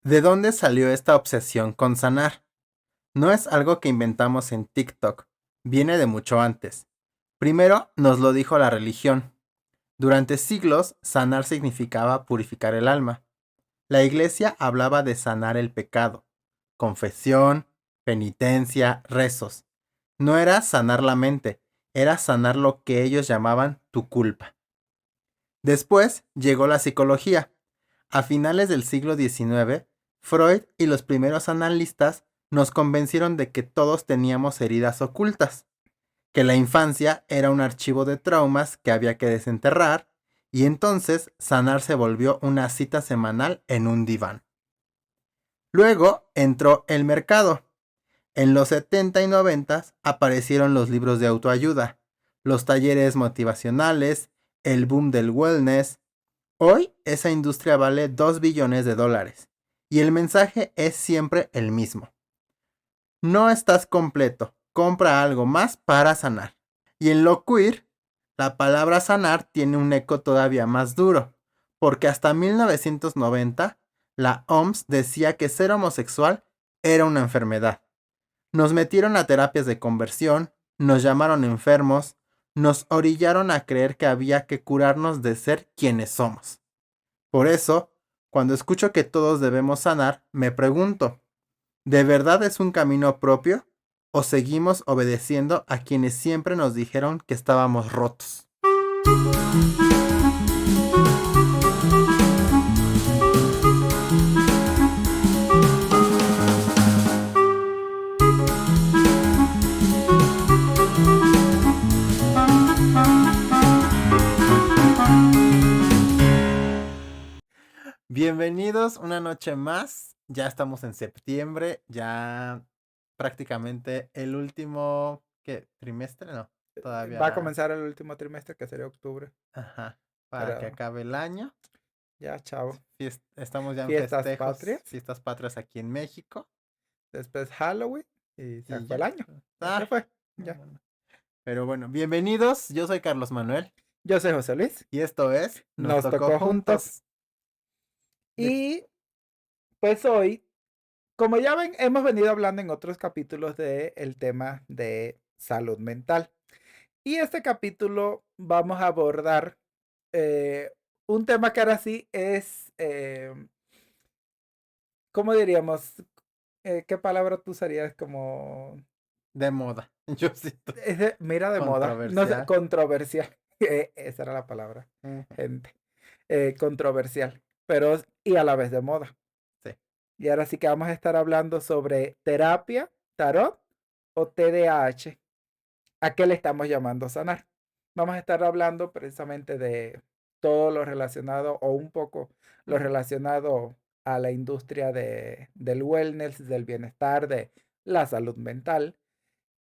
¿De dónde salió esta obsesión con sanar? No es algo que inventamos en TikTok, viene de mucho antes. Primero nos lo dijo la religión. Durante siglos, sanar significaba purificar el alma. La iglesia hablaba de sanar el pecado, confesión, penitencia, rezos. No era sanar la mente, era sanar lo que ellos llamaban tu culpa. Después llegó la psicología. A finales del siglo XIX, Freud y los primeros analistas nos convencieron de que todos teníamos heridas ocultas, que la infancia era un archivo de traumas que había que desenterrar, y entonces sanar se volvió una cita semanal en un diván. Luego entró el mercado. En los 70 y 90 aparecieron los libros de autoayuda, los talleres motivacionales, el boom del wellness. Hoy esa industria vale 2 billones de dólares y el mensaje es siempre el mismo. No estás completo, compra algo más para sanar. Y en lo queer, la palabra sanar tiene un eco todavía más duro, porque hasta 1990 la OMS decía que ser homosexual era una enfermedad. Nos metieron a terapias de conversión, nos llamaron enfermos, nos orillaron a creer que había que curarnos de ser quienes somos. Por eso, cuando escucho que todos debemos sanar, me pregunto, ¿de verdad es un camino propio? ¿O seguimos obedeciendo a quienes siempre nos dijeron que estábamos rotos? Bienvenidos una noche más. Ya estamos en septiembre, ya prácticamente el último, ¿qué? ¿Trimestre? No, Va a todavía. comenzar el último trimestre, que sería octubre. Ajá, para que Para acabe el año. ya, chao. Estamos ya en Fiestas festejos, patrias. fiestas patrias aquí en México. Después Halloween. Y se Y fue el ya. año. Ya se Ah, fue. no, Ya. no, no. Pero bueno, bienvenidos. Yo soy Carlos Manuel Yo soy José Luis. y esto es Nos Nos tocó tocó juntos. juntos. De- Y pues hoy, como ya ven, hemos venido hablando en otros capítulos del tema de salud mental. Y este capítulo vamos a abordar eh, un tema que ahora sí es, ¿cómo diríamos? ¿Qué palabra tú usarías como de moda. Yo siento mira de moda? No sé, controversial. controversial. Esa era la palabra, Ujú. gente. Controversial, pero y a la vez de moda. Sí. Y ahora sí que vamos a estar hablando sobre terapia, tarot o TDAH. ¿A qué le estamos llamando sanar? Vamos a estar hablando precisamente de todo lo relacionado o un poco lo Ujú. relacionado a la industria del wellness, del bienestar, de la salud mental.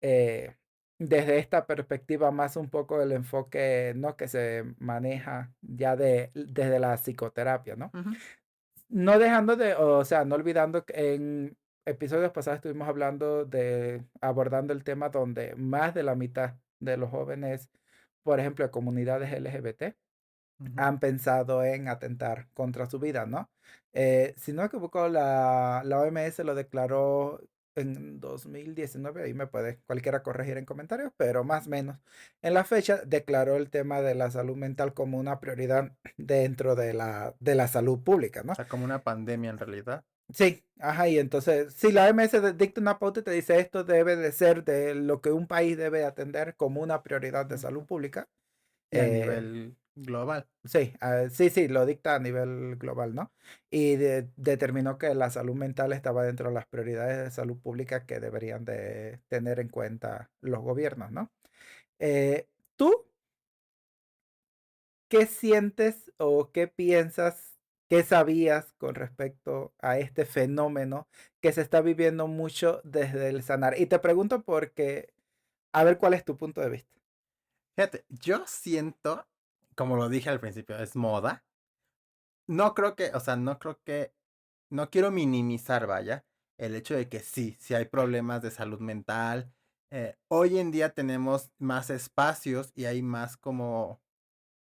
eh, Desde esta perspectiva más un poco el enfoque, ¿no?, que se maneja ya desde la psicoterapia, ¿no? Ujú. No dejando de, o sea, no olvidando que en episodios pasados estuvimos hablando abordando el tema donde más de la mitad de los jóvenes, por ejemplo, de comunidades LGBT, Ujú. han pensado en atentar contra su vida, ¿no? Si no me equivoco, la OMS lo declaró en 2019, ahí me puede cualquiera corregir en comentarios, pero más o menos en la fecha declaró el tema de la salud mental como una prioridad dentro de la salud pública, O ¿no? sea, como una pandemia en realidad. Sí, ajá, y entonces, si la OMS dicta una pauta y te dice esto debe de ser de lo que un país debe atender como una prioridad de salud Ujú. pública. Y a eh, nivel global. Sí, sí, lo dicta a nivel global, ¿no? Y determinó que la salud mental estaba dentro de las prioridades de salud pública que deberían de tener en cuenta los gobiernos, ¿no? ¿Tú qué sientes o qué piensas, qué sabías con respecto a este fenómeno que se está viviendo mucho desde el sanar? Y te pregunto porque, a ver cuál es tu punto de vista. Fíjate, yo siento, como lo dije al principio, es moda. No creo que, o sea, no quiero minimizar, vaya, el hecho de que sí hay problemas de salud mental. Hoy en día tenemos más espacios y hay más como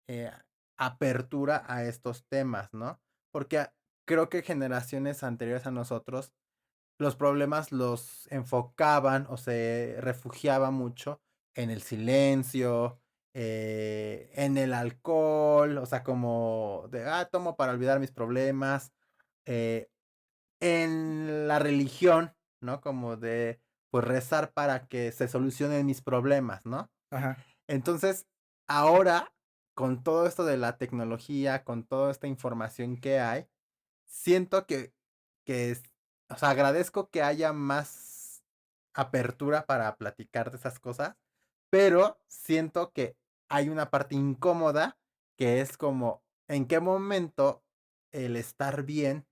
eh, apertura a estos temas, ¿no? Porque creo que generaciones anteriores a nosotros, los problemas los enfocaban o se refugiaban mucho en el silencio, en el alcohol, o sea, como de, tomo para olvidar mis problemas, eh, en la religión, ¿no? Como de, pues rezar para que se solucionen mis problemas, ¿no? Ajá. Entonces, ahora, con todo esto de la tecnología, con toda esta información que hay, siento que o sea, agradezco que haya más apertura para platicar de esas cosas, pero siento que hay una parte incómoda que es como, ¿en qué momento el estar bien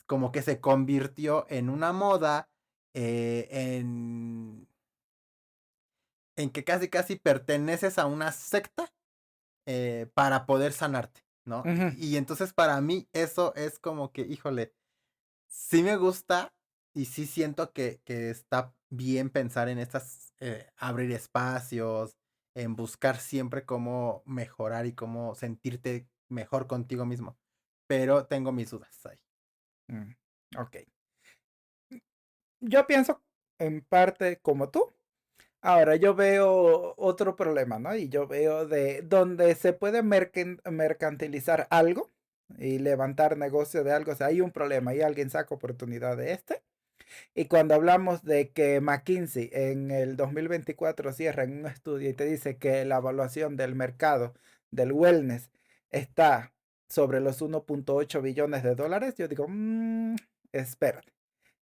como que se convirtió en una moda, eh, en, en que casi casi perteneces a una secta para poder sanarte, ¿no? Ujú. Y entonces para mí eso es como que, híjole, sí me gusta y sí siento que está bien pensar en estas, abrir espacios, en buscar siempre cómo mejorar y cómo sentirte mejor contigo mismo. Pero tengo mis dudas ahí. Mm, ok. Yo pienso en parte como tú. Ahora, yo veo otro problema, ¿no? Y yo veo de donde se puede mercantilizar algo y levantar negocio de algo. O sea, hay un problema y alguien saca oportunidad de este. Y cuando hablamos de que McKinsey en el 2024 cierra en un estudio y te dice que la evaluación del mercado del wellness está sobre los 1.8 billones de dólares, yo digo, espérate,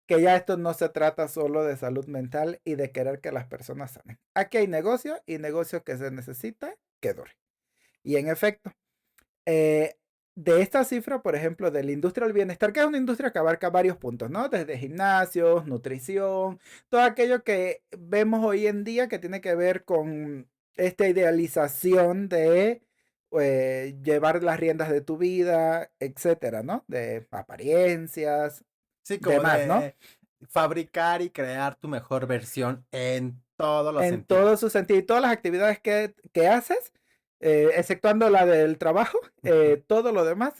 que ya esto no se trata solo de salud mental y de querer que las personas sanen. Aquí hay negocio y negocio que se necesita que dure. Y en efecto, eh, de esta cifra, por ejemplo, de la industria del bienestar, que es una industria que abarca varios puntos, ¿no? Desde gimnasios, nutrición, todo aquello que vemos hoy en día que tiene que ver con esta idealización de llevar las riendas de tu vida, etcétera, ¿no? De apariencias, Sí, como demás, ¿no? de fabricar y crear tu mejor versión en todos los En todo sentidos. su sentido. Y todas las actividades que haces, exceptuando la del trabajo, Ujú, todo lo demás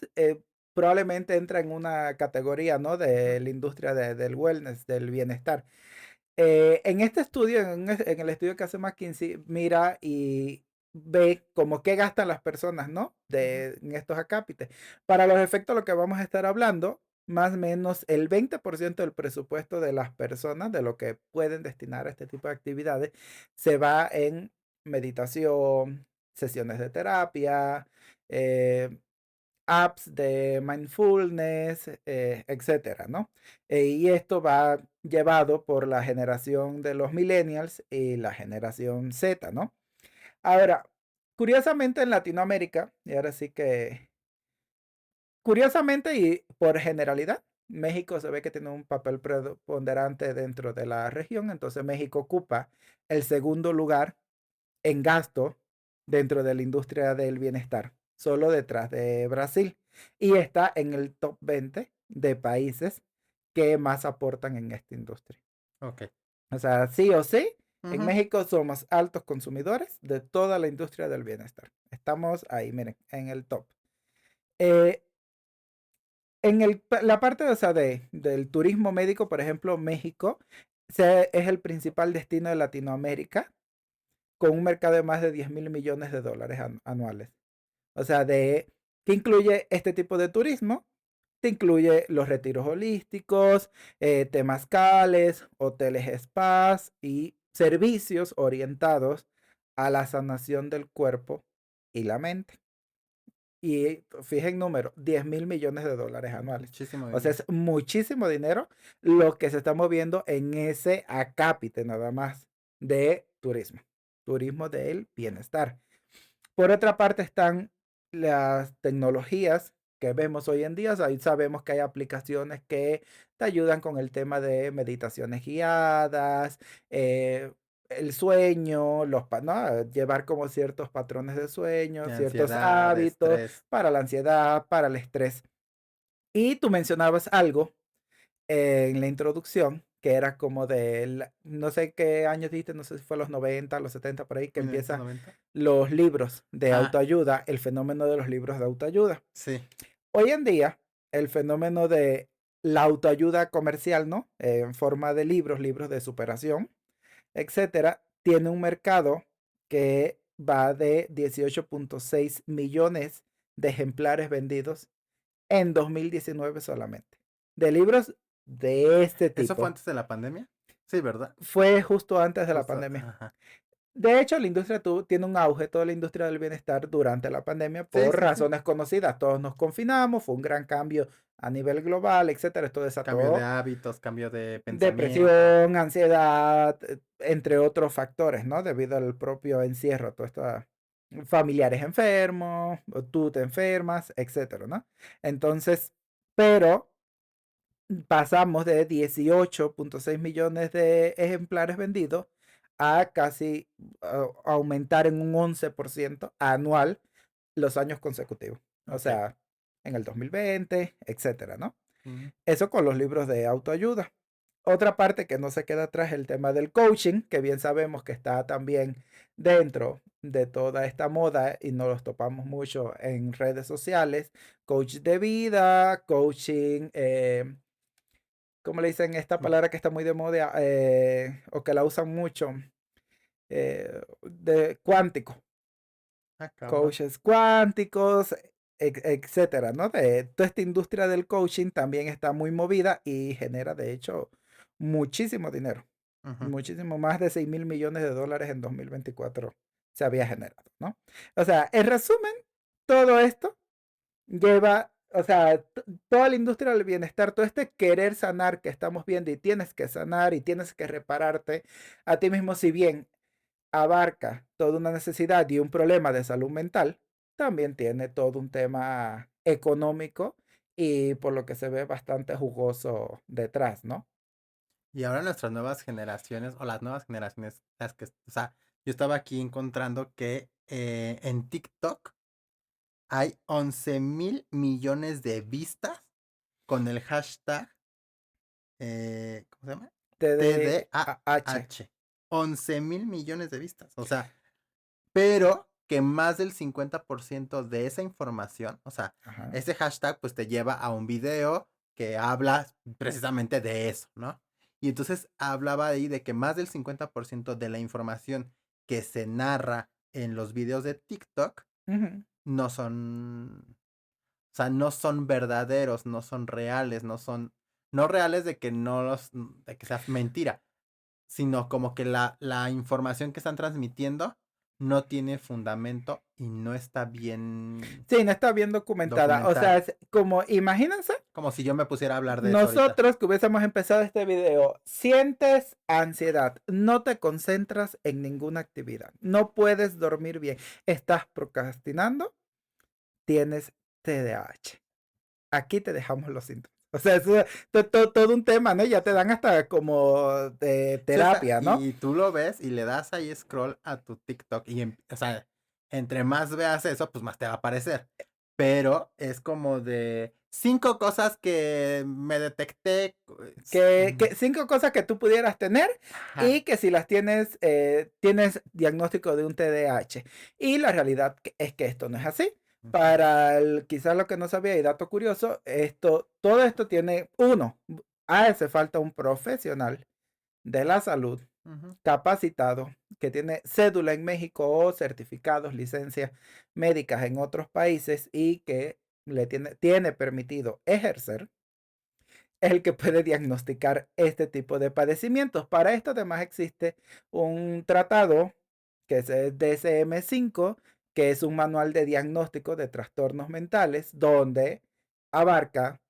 probablemente entra en una categoría, ¿no? De la industria del wellness, del bienestar. En este estudio, en el estudio que hace McKinsey, mira y ve como qué gastan las personas, ¿no? ujú. En estos acápites. Para los efectos, lo que vamos a estar hablando, más o menos el 20% del presupuesto de las personas, de lo que pueden destinar a este tipo de actividades, se va en meditación, sesiones de terapia, eh, apps de mindfulness, etcétera, ¿no? Y esto va llevado por la generación de los millennials y la generación Z, ¿no? Ahora, curiosamente en Latinoamérica, y ahora sí que, curiosamente y por generalidad, México se ve que tiene un papel preponderante dentro de la región, entonces México ocupa el segundo lugar en gasto dentro de la industria del bienestar, solo detrás de Brasil. Y está en el top 20 de países que más aportan en esta industria. Ok. O sea, sí o sí, en Ujú. México somos altos consumidores de toda la industria del bienestar. Estamos ahí, miren, en el top. Eh, la parte, o sea, del turismo médico, por ejemplo, México es el principal destino de Latinoamérica con un mercado de más de 10.000 millones de dólares anuales. O sea, que incluye este tipo de turismo, te incluye los retiros holísticos, temazcales, hoteles spas y servicios orientados a la sanación del cuerpo y la mente. Y fijen número, 10.000 millones de dólares anuales. Muchísimo O sea, dinero. es muchísimo dinero lo que se está moviendo en ese acápite nada más de turismo. Turismo del bienestar. Por otra parte están las tecnologías que vemos hoy en día. O sea, ahí sabemos que hay aplicaciones que te ayudan con el tema de meditaciones guiadas, el sueño, ¿no? Llevar como ciertos patrones de sueño, De ciertos ansiedad, de hábitos estrés. para la ansiedad, para el estrés. Y tú mencionabas algo en la introducción, que era como no sé qué años dijiste, no sé si fue los 90 los 70 por ahí, que empieza 1990. los libros de Ah, autoayuda, el fenómeno de los libros de autoayuda. sí. Hoy en día, el fenómeno de la autoayuda comercial, ¿no? En forma de libros, libros de superación, etcétera, tiene un mercado que va de 18.6 millones de ejemplares vendidos en 2019 solamente. De libros de este ¿Eso fue tipo. antes de la pandemia? Sí, ¿verdad? Fue justo antes de la Justo, pandemia. ajá. De hecho, la industria tiene un auge, toda la industria del bienestar durante la pandemia Sí, por sí, sí. razones conocidas. Todos nos confinamos, fue un gran cambio a nivel global, etcétera. Esto Cambio de desató hábitos, cambio de pensamiento. depresión, ansiedad, entre otros factores, ¿no? Debido al propio encierro, todo esto, familiares enfermos, o tú te enfermas, etcétera, ¿no? Entonces, pero pasamos de 18.6 millones de ejemplares vendidos a casi aumentar en un 11% anual los años consecutivos. O Ok. sea, en el 2020, etcétera, ¿no? Mm, Eso con los libros de autoayuda. Otra parte que no se queda atrás es el tema del coaching, que bien sabemos que está también dentro de toda esta moda y nos los topamos mucho en redes sociales. Coach de vida, coaching, ¿cómo le dicen esta mm. palabra que está muy de moda o que la usan mucho? De cuántico, Ah, cabrón. coaches cuánticos, etcétera, ¿no? De toda esta industria del coaching también está muy movida y genera, de hecho, muchísimo dinero. Ujú. Muchísimo más de 6.000 millones de dólares en 2024 se había generado, ¿no? O sea, en resumen, todo esto lleva, o sea, toda la industria del bienestar, todo este querer sanar que estamos viendo y tienes que sanar y tienes que repararte a ti mismo, si bien abarca toda una necesidad y un problema de salud mental, también tiene todo un tema económico y por lo que se ve bastante jugoso detrás, ¿no? Y ahora nuestras nuevas generaciones, o las nuevas generaciones, las que, o sea, yo estaba aquí encontrando que en TikTok hay 11.000 millones de vistas con el hashtag, ¿cómo se llama? TDAH. TDAH. 11.000 millones de vistas. O sea, pero que más del 50% de esa información, o sea, Ajá. ese hashtag pues te lleva a un video que habla precisamente de eso, ¿no? Y entonces hablaba ahí de que más del 50% de la información que se narra en los videos de TikTok Ujú. no son, o sea, no son verdaderos, no son reales, no reales de que de que sea mentira, sino como que la información que están transmitiendo no tiene fundamento y no está bien Sí, no está bien documentada. O sea, documentada. es como, imagínense Como si yo me pusiera a hablar de eso ahorita. nosotros que hubiésemos empezado este video. Sientes ansiedad, no te concentras en ninguna actividad, no puedes dormir bien, estás procrastinando, tienes TDAH. Aquí te dejamos los síntomas. O sea, es todo un tema, ¿no? Ya te dan hasta como de Sí, o sea, terapia, ¿no? y tú lo ves y le das ahí scroll a tu TikTok y, o sea, entre más veas eso, pues más te va a aparecer. Pero es como de 5 cosas que me detecté. Que 5 cosas que tú pudieras tener Ajá. y que si las tienes, tienes diagnóstico de un TDAH. Y la realidad es que esto no es así. Ujú, Para quizás lo que no sabía y dato curioso, todo esto tiene, uno, hace falta un profesional de la salud ujú. capacitado que tiene cédula en México o certificados, licencias médicas en otros países y que tiene permitido ejercer, es el que puede diagnosticar este tipo de padecimientos. Para esto además existe un tratado que es el DSM-5, que es un manual de diagnóstico de trastornos mentales, donde abarca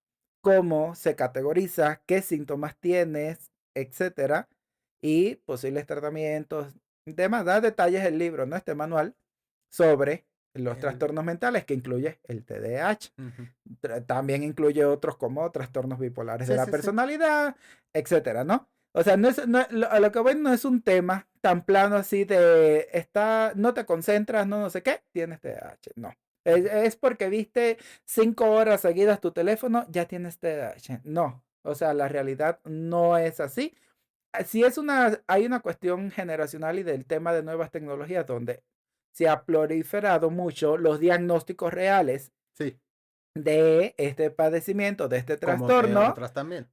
cómo se categoriza, qué síntomas tienes, etcétera, y posibles tratamientos. Demás, da detalles el libro, ¿no? Este manual sobre los El, trastornos mentales que incluye el TDAH. ujú. También incluye otros como trastornos bipolares de Sí, la sí, sí. personalidad, etcétera, ¿no? O sea, a lo que voy no es un tema tan plano así de no te concentras, no sé qué, tienes TDAH. No. Es porque viste 5 horas seguidas tu teléfono, ya tienes TDAH. No. O sea, la realidad no es así. Sí hay una cuestión generacional y del tema de nuevas tecnologías donde se ha proliferado mucho los diagnósticos reales Sí. de este padecimiento, de este Como de trastorno, otras también.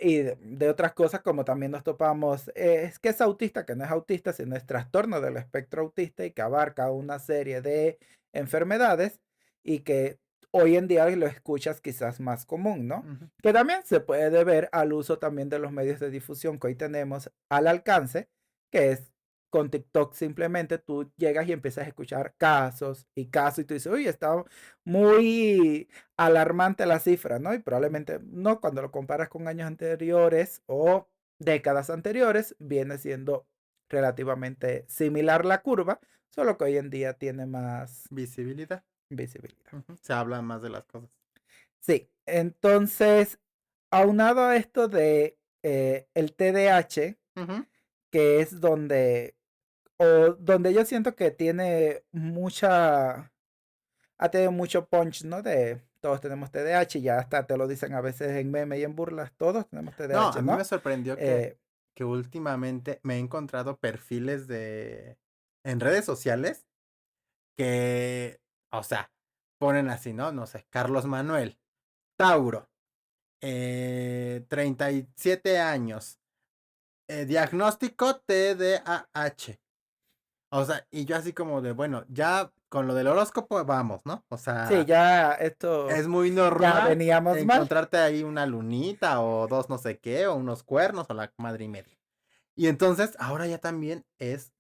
y de otras cosas como también nos topamos, es que es autista, que no es autista, sino es trastorno del espectro autista y que abarca una serie de enfermedades y que hoy en día lo escuchas quizás más común, ¿no? Ujú. Que también se puede deber al uso también de los medios de difusión que hoy tenemos al alcance, que es con TikTok simplemente tú llegas y empiezas a escuchar casos y casos y tú dices, uy, está muy alarmante la cifra, ¿no? Y probablemente no cuando lo comparas con años anteriores o décadas anteriores, viene siendo relativamente similar la curva, solo que hoy en día tiene más Visibilidad. visibilidad. Ujú. Se habla más de las cosas. Sí, entonces, aunado a esto de el TDAH, Ujú. que es donde yo siento que tiene ha tenido mucho punch, ¿no? De todos tenemos TDAH, y ya hasta te lo dicen a veces en meme y en burlas, todos tenemos No, TDAH, a mí me ¿no? sorprendió Eh, que últimamente me he encontrado perfiles en redes sociales que, o sea, ponen así, ¿no? No sé, Carlos Manuel, Tauro, 37 años, diagnóstico TDAH. O sea, y yo así como de, bueno, ya con lo del horóscopo vamos, ¿no? O sí, sea, ya esto, es muy ya normal veníamos mal. encontrarte ahí una lunita o dos no sé qué, o unos cuernos o la madre y media. Y entonces, ahora ya también es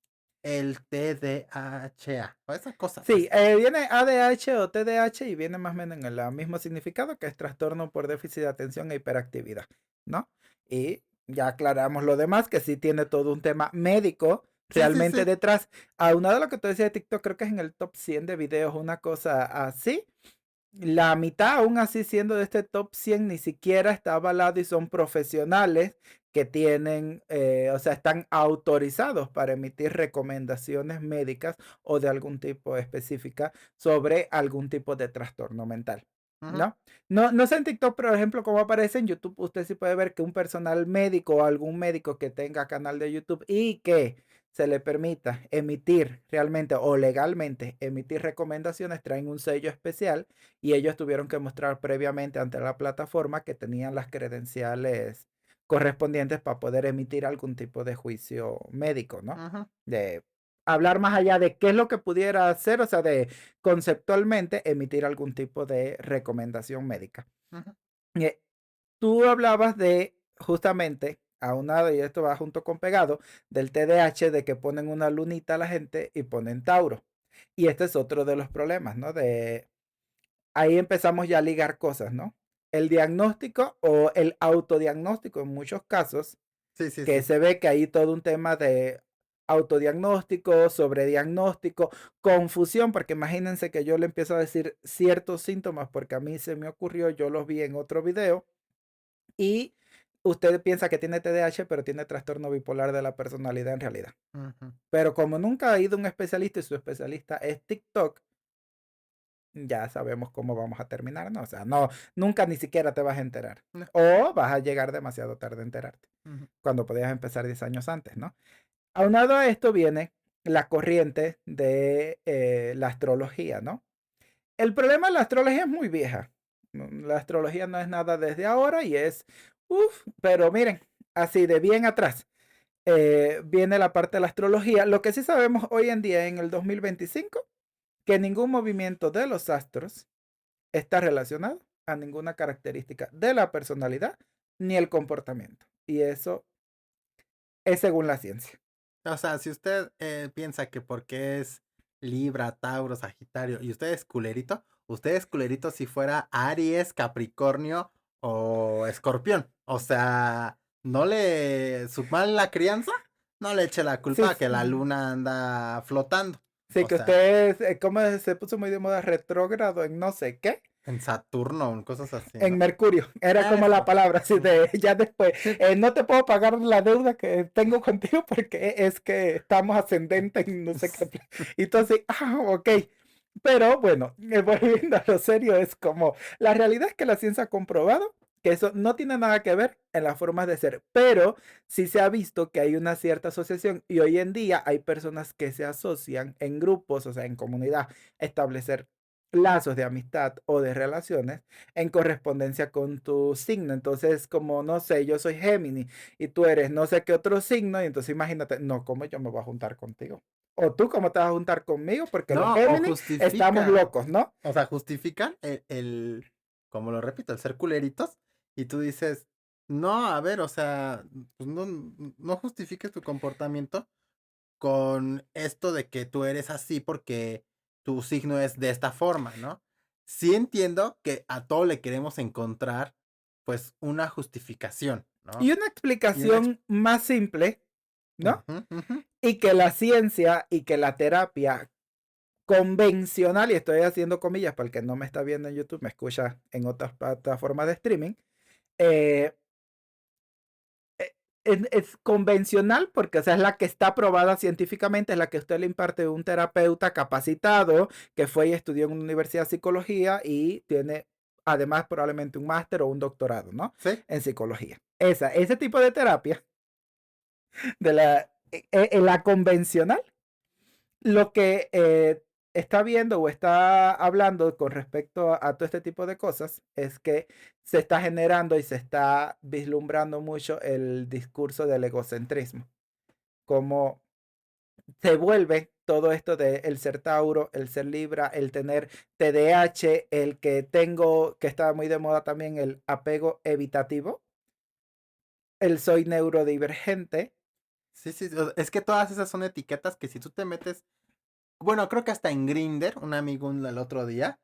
el TDAH, o esa cosa, Sí, pues. viene ADH o TDAH y viene más o menos en el mismo significado, que es trastorno por déficit de atención e hiperactividad, ¿no? Y ya aclaramos lo demás, que sí tiene todo un tema médico Sí, sí, realmente sí. detrás. Aunado a lo que tú decías de TikTok, creo que es en el top 100 de videos, una cosa así. La mitad, aún así siendo de este top 100 ni siquiera está avalado y son profesionales que tienen, o sea, están autorizados para emitir recomendaciones médicas o de algún tipo específica sobre algún tipo de trastorno mental. Ujú. ¿No? No sé en TikTok, por ejemplo, cómo aparece en YouTube. Usted sí puede ver que un personal médico o algún médico que tenga canal de YouTube y que se le permita emitir realmente o legalmente emitir recomendaciones, traen un sello especial y ellos tuvieron que mostrar previamente ante la plataforma que tenían las credenciales correspondientes para poder emitir algún tipo de juicio médico, ¿no? Ujú. De hablar más allá de qué es lo que pudiera hacer, o sea, de conceptualmente emitir algún tipo de recomendación médica. Ujú. Eh, Tú hablabas de justamente, aunado, y esto va junto con pegado, del TDAH, de que ponen una lunita a la gente y ponen Tauro. Y este es otro de los problemas, ¿no? De ahí empezamos ya a ligar cosas, ¿no? El diagnóstico o el autodiagnóstico en muchos casos, Sí, sí, que sí. se ve que hay todo un tema de autodiagnóstico, sobrediagnóstico, confusión, porque imagínense que yo le empiezo a decir ciertos síntomas porque a mí se me ocurrió, yo los vi en otro video y usted piensa que tiene TDAH, pero tiene trastorno bipolar de la personalidad en realidad. Ujú. Pero como nunca ha ido un especialista y su especialista es TikTok, ya sabemos cómo vamos a terminar, ¿no? O sea, no, nunca ni siquiera te vas a enterar. No. O vas a llegar demasiado tarde a enterarte, Ujú. cuando podías empezar 10 años antes, ¿no? Aunado a esto viene la corriente de la astrología, ¿no? El problema de la astrología es muy vieja. La astrología no es nada desde ahora y es, uff, pero miren, así de bien atrás. Viene la parte de la astrología. Lo que sí sabemos hoy en día, en el 2025, que ningún movimiento de los astros está relacionado a ninguna característica de la personalidad ni el comportamiento. Y eso es según la ciencia. O sea, si usted piensa que porque es Libra, Tauro, Sagitario y usted es culerito si fuera Aries, Capricornio o Escorpión. O sea, su mala crianza, no le eche la Sí, culpa a que la luna anda flotando. sí, O que sea, usted, ¿cómo se puso muy de moda? Retrógrado en no sé qué. en Saturno, en cosas así, En ¿no? Mercurio, era como la Eso. palabra, así Ujú. de ya después, Sí. no te puedo pagar la deuda que tengo contigo porque es que estamos ascendentes en no sé qué. Y entonces, ok. Pero bueno, volviendo a lo serio, es como, la realidad es que la ciencia ha comprobado que eso no tiene nada que ver en las formas de ser, pero sí se ha visto que hay una cierta asociación y hoy en día hay personas que se asocian en grupos, o sea, en comunidad, a establecer lazos de amistad o de relaciones en correspondencia con tu signo. Entonces, como no sé, yo soy Géminis y tú eres no sé qué otro signo, y entonces imagínate, no, ¿cómo yo me voy a juntar contigo? O tú, ¿cómo te vas a juntar conmigo? Porque los No, o Géminis estamos justifican, locos, ¿no? o sea, justifican como lo repito, el ser culeritos, y tú dices, no, a ver, o sea, pues no justifiques tu comportamiento con esto de que tú eres así porque tu signo es de esta forma, ¿no? Sí entiendo que a todo le queremos encontrar, pues, una justificación, ¿no? Y una Y una... explicación más simple, ¿no? Ujú, ujú. Y que la ciencia y que la terapia convencional, y estoy haciendo comillas para el que no me está viendo en YouTube, me escucha en otras plataformas de streaming, eh, es convencional porque, o sea, es la que está aprobada científicamente, es la que usted le imparte a un terapeuta capacitado que fue y estudió en una universidad de psicología y tiene además probablemente un máster o un doctorado, ¿no? Sí, En psicología. Ese tipo de terapia de la convencional, lo que está viendo o está hablando con respecto a todo este tipo de cosas es que se está generando y se está vislumbrando mucho el discurso del egocentrismo, como se vuelve todo esto de el ser Tauro, el ser Libra, el tener TDAH, el que tengo, que está muy de moda también, el apego evitativo, el soy neurodivergente. sí, sí. Es que todas esas son etiquetas que si tú te metes, bueno, creo que hasta en Grindr, un amigo el otro día,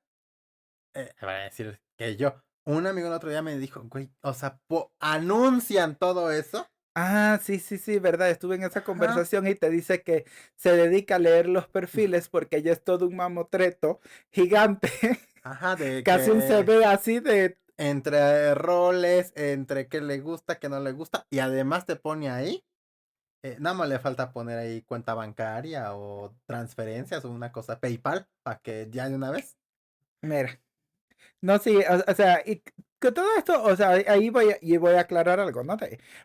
va a decir que un amigo el otro día me dijo, güey, o sea, anuncian todo eso. Ah, sí, sí, sí, verdad. Estuve en esa Ajá, conversación y te dice que se dedica a leer los perfiles porque ya es todo un mamotreto gigante, ajá, de casi un que CV así de... entre roles, entre qué le gusta, qué no le gusta, y además te pone ahí, nada más le falta poner ahí cuenta bancaria o transferencias o una cosa, PayPal, para que ya de una vez. Mira, no, sí, o sea, y que todo esto, o sea, ahí voy a aclarar algo, ¿no?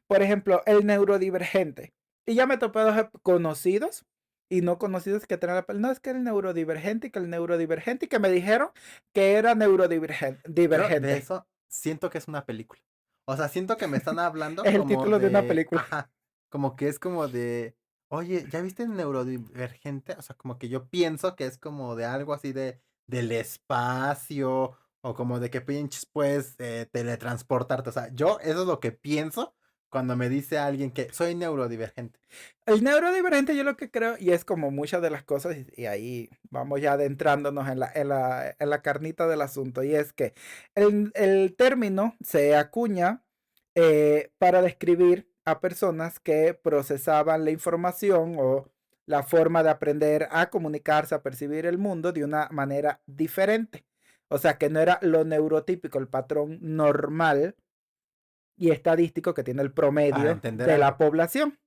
Por ejemplo, el neurodivergente. Y ya me he topado conocidos y no conocidos que tienen no, es que el neurodivergente y que el neurodivergente y que me dijeron que era neurodivergente. Yo de Divergente. eso siento que es una película. O sea, siento que me están hablando Es el como título de una de, película. ajá, como que es como de, oye, ¿ya viste el neurodivergente? O sea, como que yo pienso que es como de algo así del espacio, o como de que pinches puedes teletransportarte. O sea, yo eso es lo que pienso cuando me dice alguien que soy neurodivergente. El neurodivergente yo lo que creo, y es como muchas de las cosas, y ahí vamos ya adentrándonos en la carnita del asunto, y es que el término se acuña para describir a personas que procesaban la información o la forma de aprender a comunicarse, a percibir el mundo de una manera diferente. O sea, que no era lo neurotípico, el patrón normal y estadístico que tiene el Para promedio entender de la algo. población.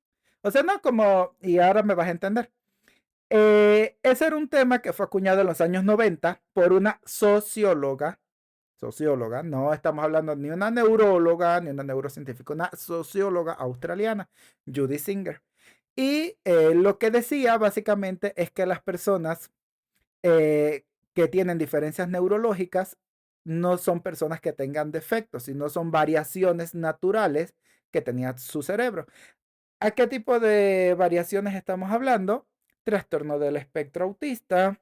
O sea, no como, y ahora me vas a entender. Ese era un tema que fue acuñado en los años 90 por una socióloga, no estamos hablando ni una neuróloga ni una neurocientífica, una socióloga australiana, Judy Singer. Y lo que decía básicamente es que las personas que tienen diferencias neurológicas no son personas que tengan defectos, sino son variaciones naturales que tenía su cerebro. ¿A qué tipo de variaciones estamos hablando? Trastorno del espectro autista,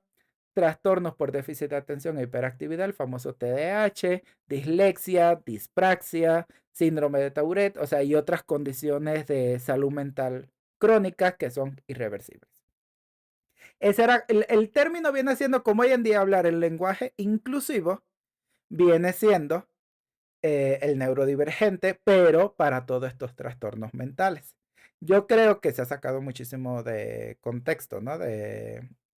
trastornos por déficit de atención e hiperactividad, el famoso TDAH, dislexia, dispraxia, síndrome de Tourette, o sea, y otras condiciones de salud mental crónicas que son irreversibles. Ese era el término viene siendo como hoy en día hablar el lenguaje inclusivo, viene siendo el neurodivergente, pero para todos estos trastornos mentales. Yo creo que se ha sacado muchísimo de contexto, ¿no?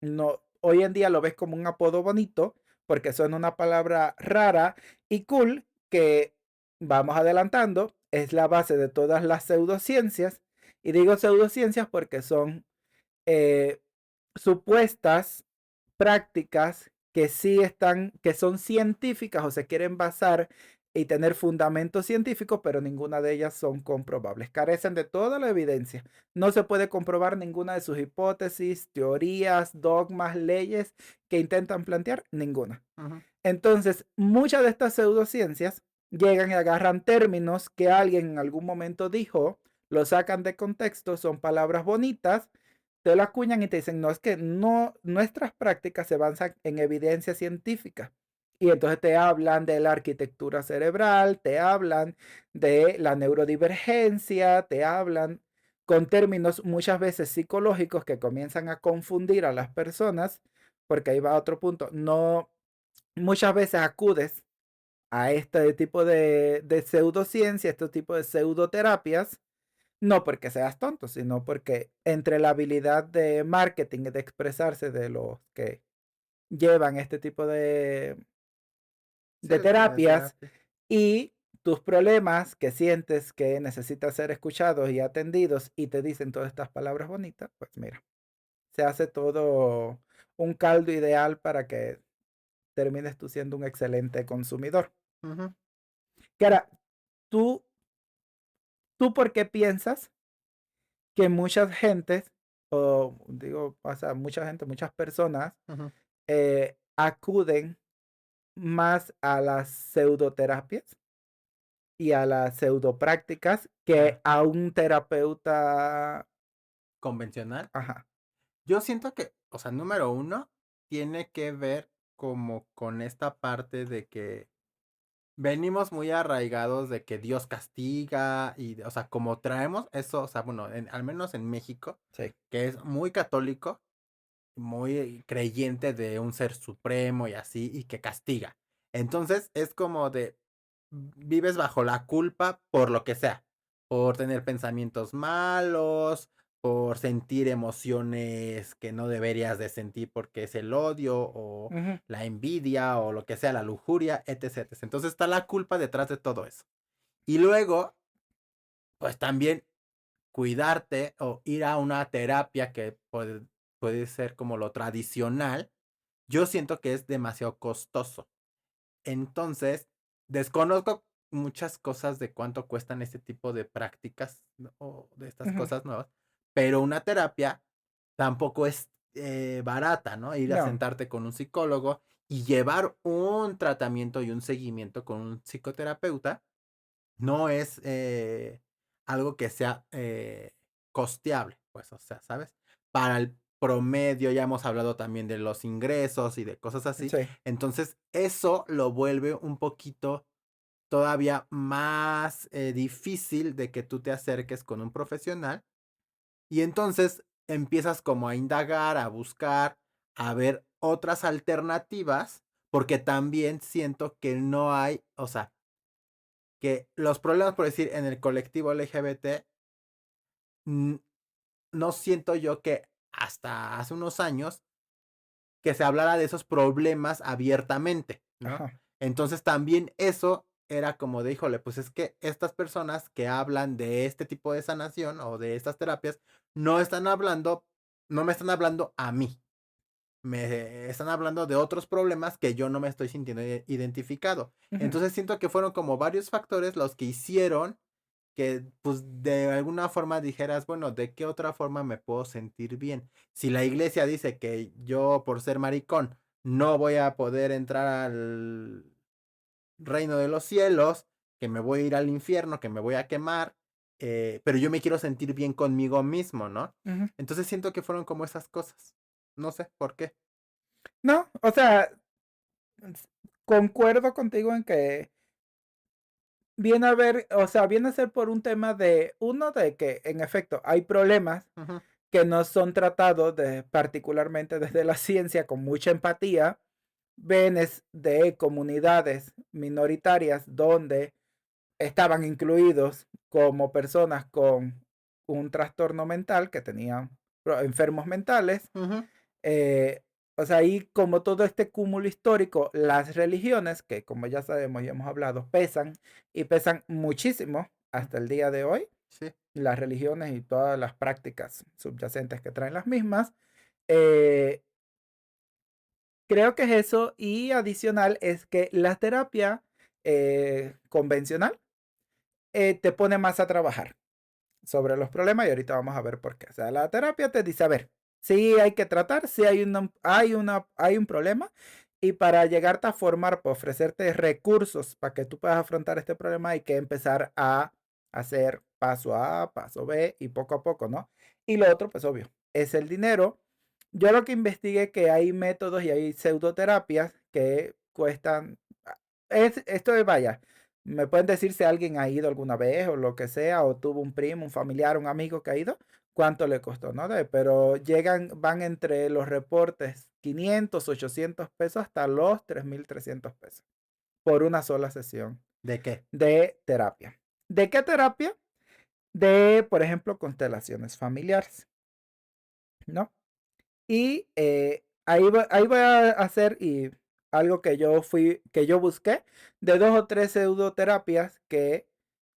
No, hoy en día lo ves como un apodo bonito, porque suena una palabra rara y cool, que vamos adelantando, es la base de todas las pseudociencias. Y digo pseudociencias porque son eh, supuestas prácticas que sí están, que son científicas o se quieren basar y tener fundamentos científicos, pero ninguna de ellas son comprobables. Carecen de toda la evidencia. No se puede comprobar ninguna de sus hipótesis, teorías, dogmas, leyes que intentan plantear, ninguna. Ujú. Entonces, muchas de estas pseudociencias llegan y agarran términos que alguien en algún momento dijo, lo sacan de contexto, son palabras bonitas, te lo acuñan y te dicen, no, es que no, nuestras prácticas se basan en evidencia científica. Y entonces te hablan de la arquitectura cerebral, te hablan de la neurodivergencia, te hablan con términos muchas veces psicológicos que comienzan a confundir a las personas, porque ahí va otro punto. No, muchas veces acudes a este tipo de pseudociencia, este tipo de pseudoterapias, no porque seas tonto, sino porque entre la habilidad de marketing y de expresarse de los que llevan este tipo Sí, de de terapias terapia. y tus problemas que sientes que necesitas ser escuchados y atendidos y te dicen todas estas palabras bonitas, pues mira, se hace todo un caldo ideal para que termines tú siendo un excelente consumidor. Ujú. Que ahora, ¿tú, ¿tú por qué piensas que muchas gentes, o digo, o sea, mucha gente, muchas personas, Ujú. acuden más a las pseudoterapias y a las pseudoprácticas Ah, que a un terapeuta? convencional. Ajá, Yo siento que, o sea, número uno, tiene que ver como con esta parte de que venimos muy arraigados de que Dios castiga y, o sea, como traemos eso, o sea, bueno, al menos en México, sí. que es muy católico, muy creyente de un ser supremo y así, y que castiga. Entonces es como de, vives bajo la culpa por lo que sea, por tener pensamientos malos, por sentir emociones que no deberías de sentir porque es el odio o Ujú, la envidia o lo que sea, la lujuria, etc, etc. Entonces está la culpa detrás de todo eso. Y luego, pues también cuidarte o ir a una terapia que puede ser como lo tradicional, yo siento que es demasiado costoso. Entonces, desconozco muchas cosas de cuánto cuestan este tipo de prácticas, ¿no? O de estas ujú. cosas nuevas, pero una terapia tampoco es barata, ¿no? Ir a No, sentarte con un psicólogo y llevar un tratamiento y un seguimiento con un psicoterapeuta no es algo que sea costeable, pues, o sea, ¿sabes? Para el promedio, ya hemos hablado también de los ingresos y de cosas así. sí. Entonces, eso lo vuelve un poquito todavía más difícil de que tú te acerques con un profesional. Y entonces empiezas como a indagar, a buscar, a ver otras alternativas, porque también siento que no hay, o sea, que los problemas, por decir, en el colectivo LGBT, mm, no siento yo que hasta hace unos años que se hablara de esos problemas abiertamente, ¿no? Ajá. Entonces también eso era como de, híjole, pues es que estas personas que hablan de este tipo de sanación o de estas terapias no están hablando, no me están hablando a mí, me están hablando de otros problemas que yo no me estoy sintiendo identificado. Ujú. Entonces siento que fueron como varios factores los que hicieron que pues de alguna forma dijeras, bueno, ¿de qué otra forma me puedo sentir bien? Si la iglesia dice que yo por ser maricón no voy a poder entrar al reino de los cielos, que me voy a ir al infierno, que me voy a quemar, pero yo me quiero sentir bien conmigo mismo, ¿no? Ujú. Entonces siento que fueron como esas cosas. No sé por qué. No, o sea, concuerdo contigo en que viene a ver, o sea, viene a ser por un tema de, uno, de que en efecto hay problemas Ujú, que no son tratados particularmente desde la ciencia con mucha empatía, vienes de comunidades minoritarias donde estaban incluidos como personas con un trastorno mental, que tenían enfermos mentales. ujú, eh, o sea, ahí como todo este cúmulo histórico, las religiones, que como ya sabemos y hemos hablado, pesan y pesan muchísimo ujú, hasta el día de hoy, sí. las religiones y todas las prácticas subyacentes que traen las mismas. eh, Creo que es eso y adicional es que la terapia convencional, te pone más a trabajar sobre los problemas y ahorita vamos a ver por qué. O sea, la terapia te dice, a ver, sí hay que tratar, sí hay un problema y para llegarte a formar, para ofrecerte recursos para que tú puedas afrontar este problema hay que empezar a hacer paso A, paso B y poco a poco, ¿no? Y lo otro, pues obvio, es el dinero. Yo lo que investigué que hay métodos y hay pseudoterapias que cuestan, esto es, vaya, me pueden decir si alguien ha ido alguna vez o lo que sea, o tuvo un primo, un familiar, un amigo que ha ido, cuánto le costó, ¿no? Pero van entre los reportes 500, 800 pesos hasta los 3.300 pesos por una sola sesión ¿De qué? de terapia. ¿De qué terapia? De, por ejemplo, constelaciones familiares, ¿no? Y ahí voy a hacer y algo que yo busqué de 2 o 3 pseudoterapias que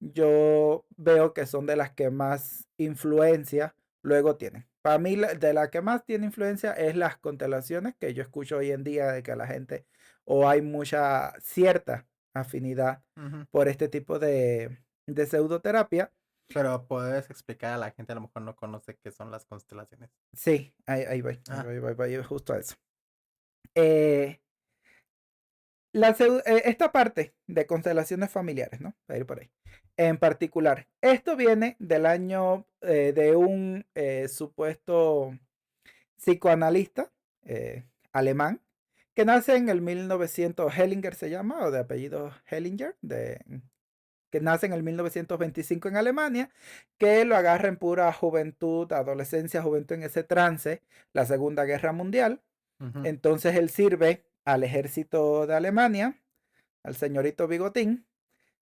yo veo que son de las que más influencia luego tienen. Para mí, de la que más tiene influencia es las constelaciones que yo escucho hoy en día de que la gente o hay mucha cierta afinidad Ujú. por este tipo de pseudoterapia. Pero puedes explicar a la gente, a lo mejor no conoce qué son las constelaciones. Sí, ahí voy, Ah, voy justo a eso. Eh, esta parte de constelaciones familiares, ¿no? Para ir por ahí. En particular, esto viene del año de un supuesto psicoanalista alemán que nace en el 1900, Hellinger se llama, o de apellido Hellinger, que nace en el 1925 en Alemania, que lo agarra en pura juventud, adolescencia, juventud en ese trance, la Segunda Guerra Mundial. ujú, Entonces él sirve al ejército de Alemania, al señorito Bigotín,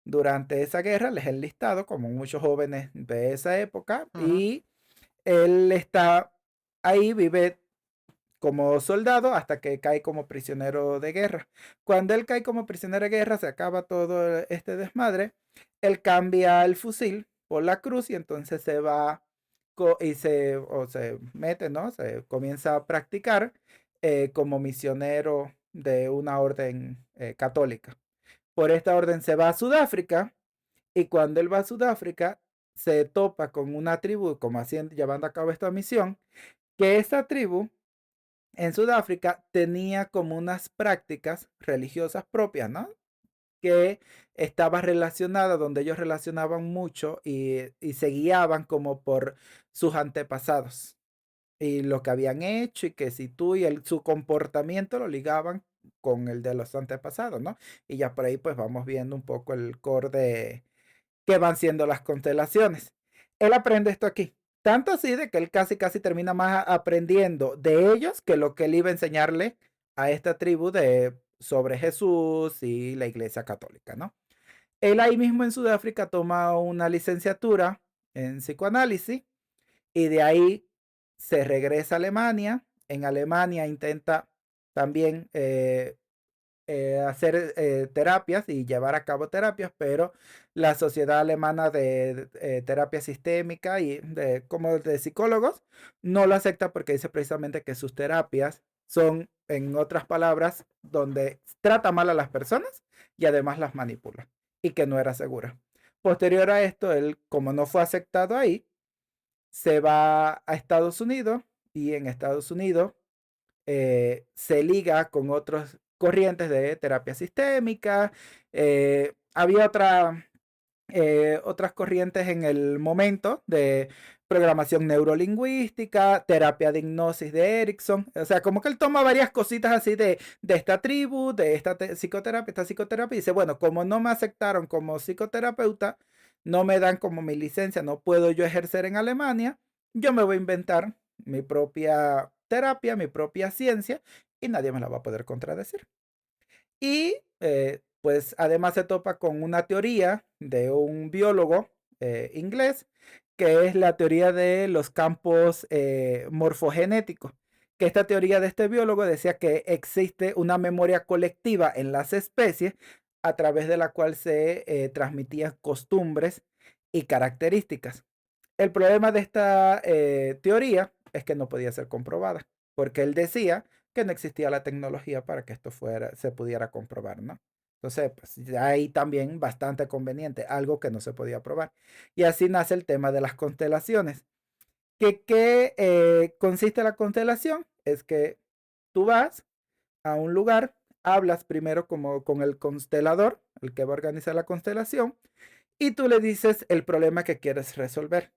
durante esa guerra, les he enlistado como muchos jóvenes de esa época ujú. y él está ahí, vive como soldado hasta que cae como prisionero de guerra. Cuando él cae como prisionero de guerra, se acaba todo este desmadre, él cambia el fusil por la cruz y entonces se va o se mete, ¿no? Se comienza a practicar como misionero de una orden católica. Por esta orden se va a Sudáfrica y cuando él va a Sudáfrica se topa con una tribu como haciendo, llevando a cabo esta misión, que esta tribu en Sudáfrica tenía como unas prácticas religiosas propias, ¿no? Que estaba relacionada, donde ellos relacionaban mucho y se guiaban como por sus antepasados y lo que habían hecho y que si tú y su comportamiento lo ligaban con el de los antepasados, ¿no? Y ya por ahí pues vamos viendo un poco el core de qué van siendo las constelaciones. Él aprende esto aquí. Tanto así de que él casi termina más aprendiendo de ellos que lo que él iba a enseñarle a esta tribu sobre Jesús y la iglesia católica, ¿no? Él ahí mismo en Sudáfrica toma una licenciatura en psicoanálisis y de ahí se regresa a Alemania. En Alemania intenta también hacer terapias y llevar a cabo terapias, pero la Sociedad Alemana de Terapia Sistémica y como de psicólogos no lo acepta porque dice precisamente que sus terapias son, en otras palabras, donde trata mal a las personas y además las manipula y que no era segura. Posterior a esto, él, como no fue aceptado ahí, se va a Estados Unidos y en Estados Unidos se liga con otras corrientes de terapia sistémica. Había otras corrientes en el momento de programación neurolingüística, terapia de hipnosis de Erickson. O sea, como que él toma varias cositas así de esta tribu, de esta psicoterapia, y dice, bueno, como no me aceptaron como psicoterapeuta, no me dan como mi licencia, no puedo yo ejercer en Alemania, yo me voy a inventar mi propia terapia, mi propia ciencia, y nadie me la va a poder contradecir. Y pues además se topa con una teoría de un biólogo inglés, que es la teoría de los campos morfogenéticos. Que esta teoría de este biólogo decía que existe una memoria colectiva en las especies a través de la cual se transmitían costumbres y características. El problema de esta teoría es que no podía ser comprobada, porque él decía que no existía la tecnología para que esto se pudiera comprobar, ¿no? Entonces, pues ahí también bastante conveniente, algo que no se podía probar. Y así nace el tema de las constelaciones. ¿Qué consiste la constelación? Es que tú vas a un lugar, hablas primero como con el constelador, el que va a organizar la constelación, y tú le dices el problema que quieres resolver.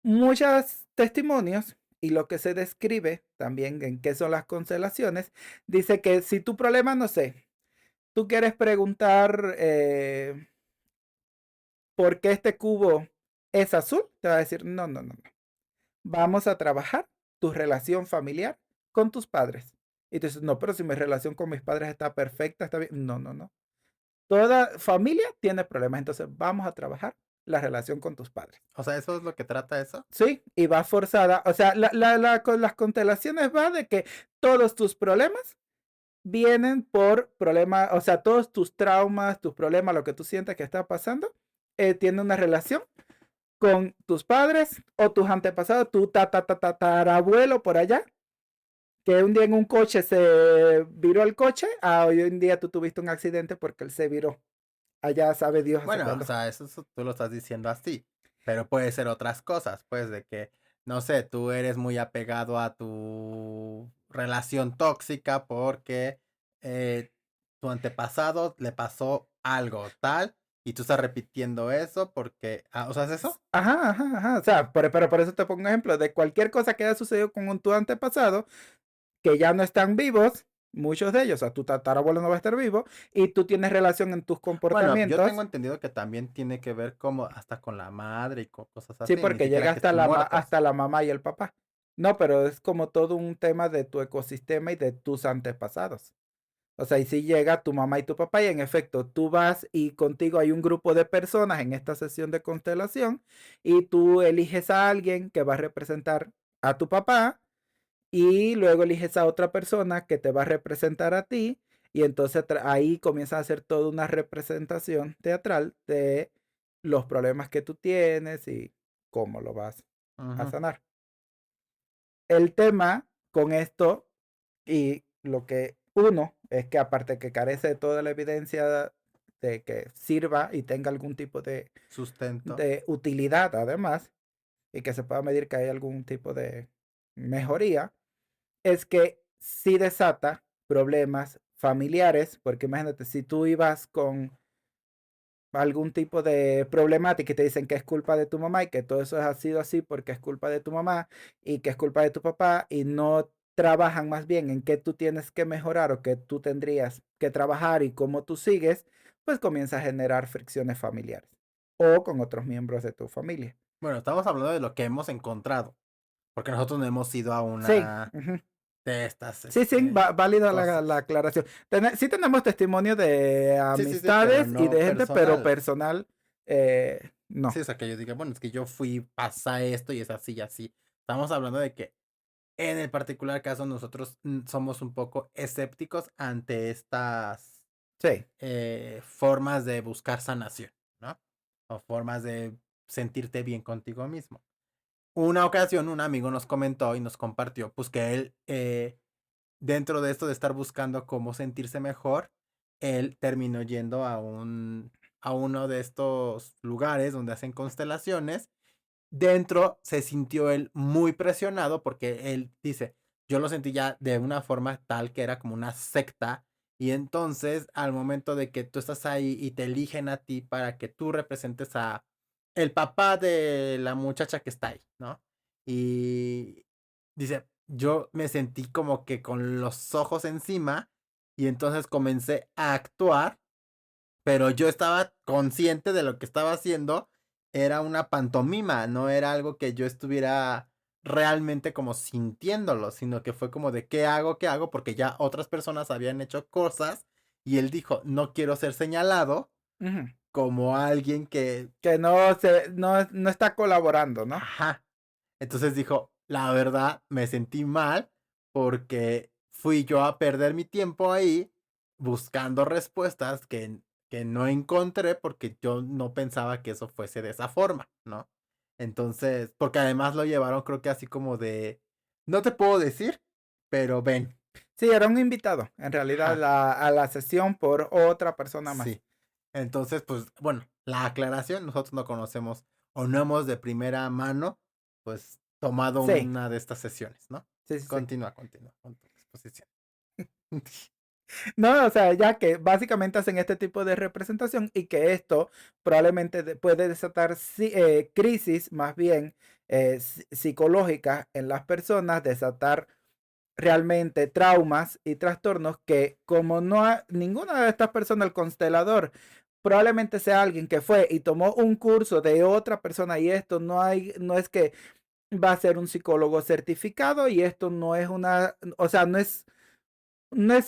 Muchos testimonios y lo que se describe también en qué son las constelaciones, dice que si tu problema, no sé, tú quieres preguntar por qué este cubo es azul, te va a decir, no, no, no, no. Vamos a trabajar tu relación familiar con tus padres. Y tú dices, no, pero si mi relación con mis padres está perfecta, está bien. No, no, no. Toda familia tiene problemas, entonces vamos a trabajar la relación con tus padres. O sea, ¿eso es lo que trata eso? Sí, y va forzada. O sea, con las constelaciones va de que todos tus problemas vienen por problemas, o sea, todos tus traumas, tus problemas, lo que tú sientes que está pasando, tiene una relación con tus padres o tus antepasados, tu tatarabuelo por allá, que un día en un coche se viró el coche, hoy en día tú tuviste un accidente porque él se viró. Allá sabe Dios hace Bueno, o cuándo. sea, eso tú lo estás diciendo así, pero puede ser otras cosas, pues de que, no sé, tú eres muy apegado a tu relación tóxica porque eh, tu antepasado le pasó algo tal y tú estás repitiendo eso porque, o sea, ¿es eso? Ajá, ajá, ajá. O sea, pero por eso te pongo un ejemplo de cualquier cosa que haya sucedido con tu antepasado, que ya no están vivos, muchos de ellos, o sea, tu tatarabuelo no va a estar vivo, y tú tienes relación en tus Bueno, yo tengo comportamientos. entendido que también tiene que ver como hasta con la madre y cosas Sí, así, ni porque siquiera llega que estén muertos. hasta la mamá y el papá. No, pero es como todo un tema de tu ecosistema y de tus antepasados. O sea, y si llega tu mamá y tu papá, y en efecto, tú vas y contigo hay un grupo de personas en esta sesión de constelación, y tú eliges a alguien que va a representar a tu papá, y luego eliges a otra persona que te va a representar a ti, y entonces ahí comienza a hacer toda una representación teatral de los problemas que tú tienes y cómo lo vas a Ujú. sanar. El tema con esto y lo que uno es que aparte que carece de toda la evidencia de que sirva y tenga algún tipo Sustento. de utilidad además y que se pueda medir que hay algún tipo de mejoría, es que sí desata problemas familiares, porque imagínate, si tú ibas con algún tipo de problemática y te dicen que es culpa de tu mamá y que todo eso ha sido así porque es culpa de tu mamá y que es culpa de tu papá y no trabajan más bien en qué tú tienes que mejorar o qué tú tendrías que trabajar y cómo tú sigues, pues comienza a generar fricciones familiares o con otros miembros de tu familia. Bueno, estamos hablando de lo que hemos encontrado, porque nosotros no hemos ido a Sí, una ujú. de estas, Sí, sí, válida la cosas. aclaración. Sí tenemos testimonio de Sí, sí, sí, pero amistades y no de gente, pero personal. personal, Sí, no. o sea, que yo diga, bueno, es que yo fui, pasa esto y es así y así. Estamos hablando de que en el particular caso nosotros somos un poco escépticos ante estas Sí. formas de buscar sanación, ¿no? O formas de sentirte bien contigo mismo. Una ocasión un amigo nos comentó y nos compartió, pues que él, dentro de esto de estar buscando cómo sentirse mejor, él terminó yendo a uno de estos lugares donde hacen constelaciones. Dentro se sintió él muy presionado porque él dice, yo lo sentí ya de una forma tal que era como una secta. Y entonces al momento de que tú estás ahí y te eligen a ti para que tú representes a el papá de la muchacha que está ahí, ¿no? Y dice, yo me sentí como que con los ojos encima y entonces comencé a actuar, pero yo estaba consciente de lo que estaba haciendo, era una pantomima, no era algo que yo estuviera realmente como sintiéndolo, sino que fue como de qué hago, porque ya otras personas habían hecho cosas y él dijo, no quiero ser señalado Ujú. como alguien que, Que no está colaborando, ¿no? ajá. Entonces dijo, la verdad, me sentí mal porque fui yo a perder mi tiempo ahí buscando respuestas que no encontré porque yo no pensaba que eso fuese de esa forma, ¿no? Entonces, porque además lo llevaron creo que así como de, no te puedo decir, pero ven. Sí, era un invitado, en realidad, Ajá, a la sesión por otra persona más. sí. Entonces, pues, bueno, la aclaración, nosotros no conocemos o no hemos de primera mano, pues, tomado Sí, una de estas sesiones, ¿no? sí, sí, sí. Continúa con tu exposición. No, o sea, ya que básicamente hacen este tipo de representación y que esto probablemente puede desatar crisis más bien psicológicas en las personas, desatar realmente traumas y trastornos que como no ninguna de estas personas, el constelador, probablemente sea alguien que fue y tomó un curso de otra persona y esto no es que va a ser un psicólogo certificado y esto no es o sea,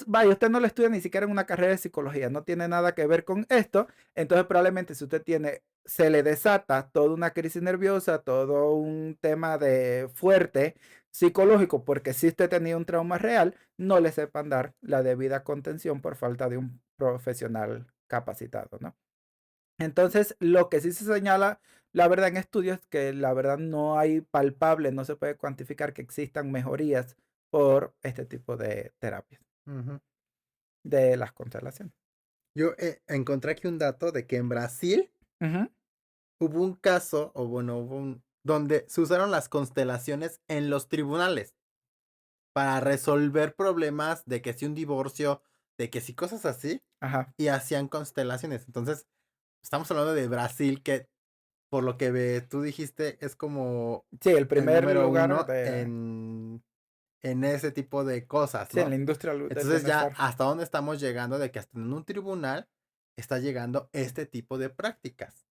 vaya, usted no lo estudia ni siquiera en una carrera de psicología, no tiene nada que ver con esto. Entonces, probablemente si usted se le desata toda una crisis nerviosa, todo un tema de fuerte psicológico, porque si usted tenía un trauma real, no le sepan dar la debida contención por falta de un profesional capacitado, ¿no? Entonces, lo que sí se señala, la verdad, en estudios, que la verdad no hay palpable, no se puede cuantificar que existan mejorías por este tipo de terapias Ujú. de las constelaciones. Yo encontré aquí un dato de que en Brasil Ujú. hubo un caso, o bueno, donde se usaron las constelaciones en los tribunales para resolver problemas de que si un divorcio, de que si cosas así, Ajá. y hacían constelaciones. Entonces, estamos hablando de Brasil, que por lo que tú dijiste, es como Sí, el el primer número lugar uno en ese tipo de cosas, sí, en la ¿no? industria del Entonces ya bienestar. hasta dónde estamos llegando de que hasta en un tribunal está llegando este tipo de prácticas.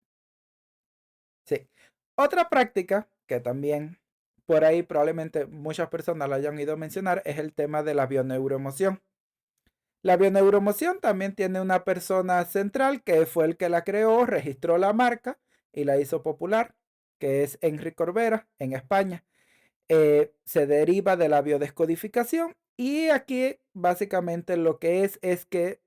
Sí. Otra práctica que también por ahí probablemente muchas personas la hayan ido a mencionar es el tema de la bioneuroemoción. La bioneuroemoción también tiene una persona central que fue el que la creó, registró la marca y la hizo popular, que es Enrique Corbera en España. Se deriva de la biodescodificación y aquí básicamente lo que es que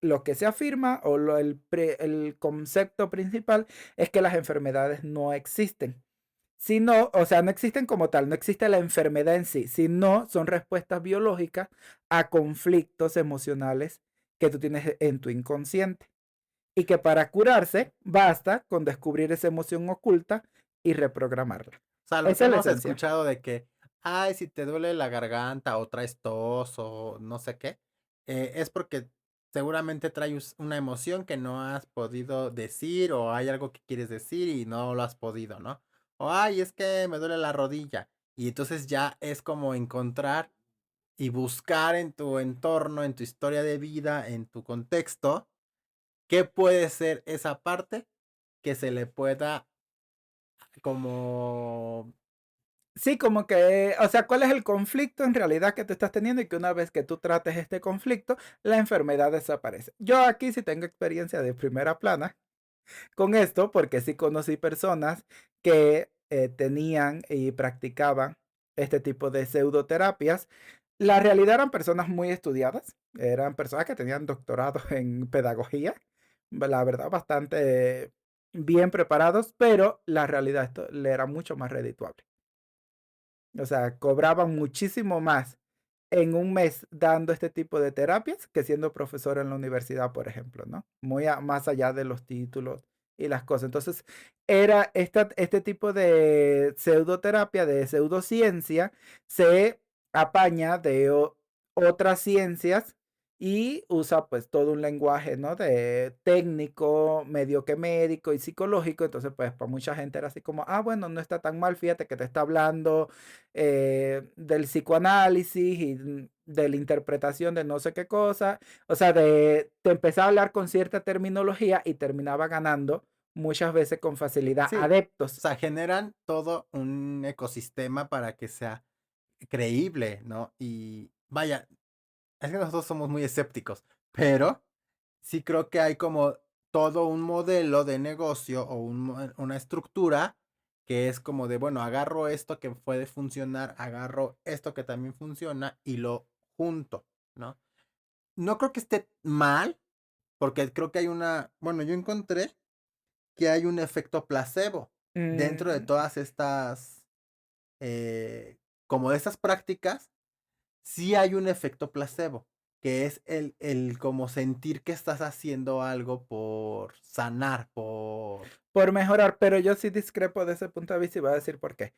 lo que se afirma o el concepto principal es que las enfermedades no existen. Sino, o sea, no existen como tal, no existe la enfermedad en sí, sino son respuestas biológicas a conflictos emocionales que tú tienes en tu inconsciente. Y que para curarse basta con descubrir esa emoción oculta y reprogramarla. O sea, lo que Esa es la hemos esencia. escuchado de que, ay, si te duele la garganta o traes tos o no sé qué, es porque seguramente traes una emoción que no has podido decir o hay algo que quieres decir y no lo has podido, ¿no? O, ay, es que me duele la rodilla. Y entonces ya es como encontrar y buscar en tu entorno, en tu historia de vida, en tu contexto, qué puede ser esa parte que se le pueda como... Sí, como que, o sea, ¿cuál es el conflicto en realidad que tú estás teniendo y que una vez que tú trates este conflicto, la enfermedad desaparece? Yo aquí sí tengo experiencia de primera plana con esto, porque sí conocí personas que tenían y practicaban este tipo de pseudoterapias. La realidad eran personas muy estudiadas, eran personas que tenían doctorado en pedagogía, la verdad bastante bien preparados, pero la realidad esto le era mucho más redituable. O sea, cobraban muchísimo más en un mes dando este tipo de terapias que siendo profesor en la universidad, por ejemplo, ¿no? Más allá de los títulos y las cosas. Entonces, era este tipo de pseudoterapia, de pseudociencia, se apaña de otras ciencias y usa pues todo un lenguaje, ¿no? De técnico, medio que médico y psicológico. Entonces, pues para mucha gente era así como, ah, bueno, no está tan mal, fíjate que te está hablando del psicoanálisis y de la interpretación de no sé qué cosa. O sea, te empezaba a hablar con cierta terminología y terminaba ganando muchas veces con facilidad Sí, o adeptos. sea, generan todo un ecosistema para que sea creíble, ¿no? Y vaya, es que nosotros somos muy escépticos, pero sí creo que hay como todo un modelo de negocio o una estructura que es como de, bueno, agarro esto que puede funcionar, agarro esto que también funciona y lo junto, ¿no? No creo que esté mal, porque creo que hay bueno, yo encontré que hay un efecto placebo dentro de Mm, todas estas, como de estas prácticas, sí hay un efecto placebo, que es el como sentir que estás haciendo algo por sanar, Por mejorar, pero yo sí discrepo de ese punto de vista y voy a decir por qué.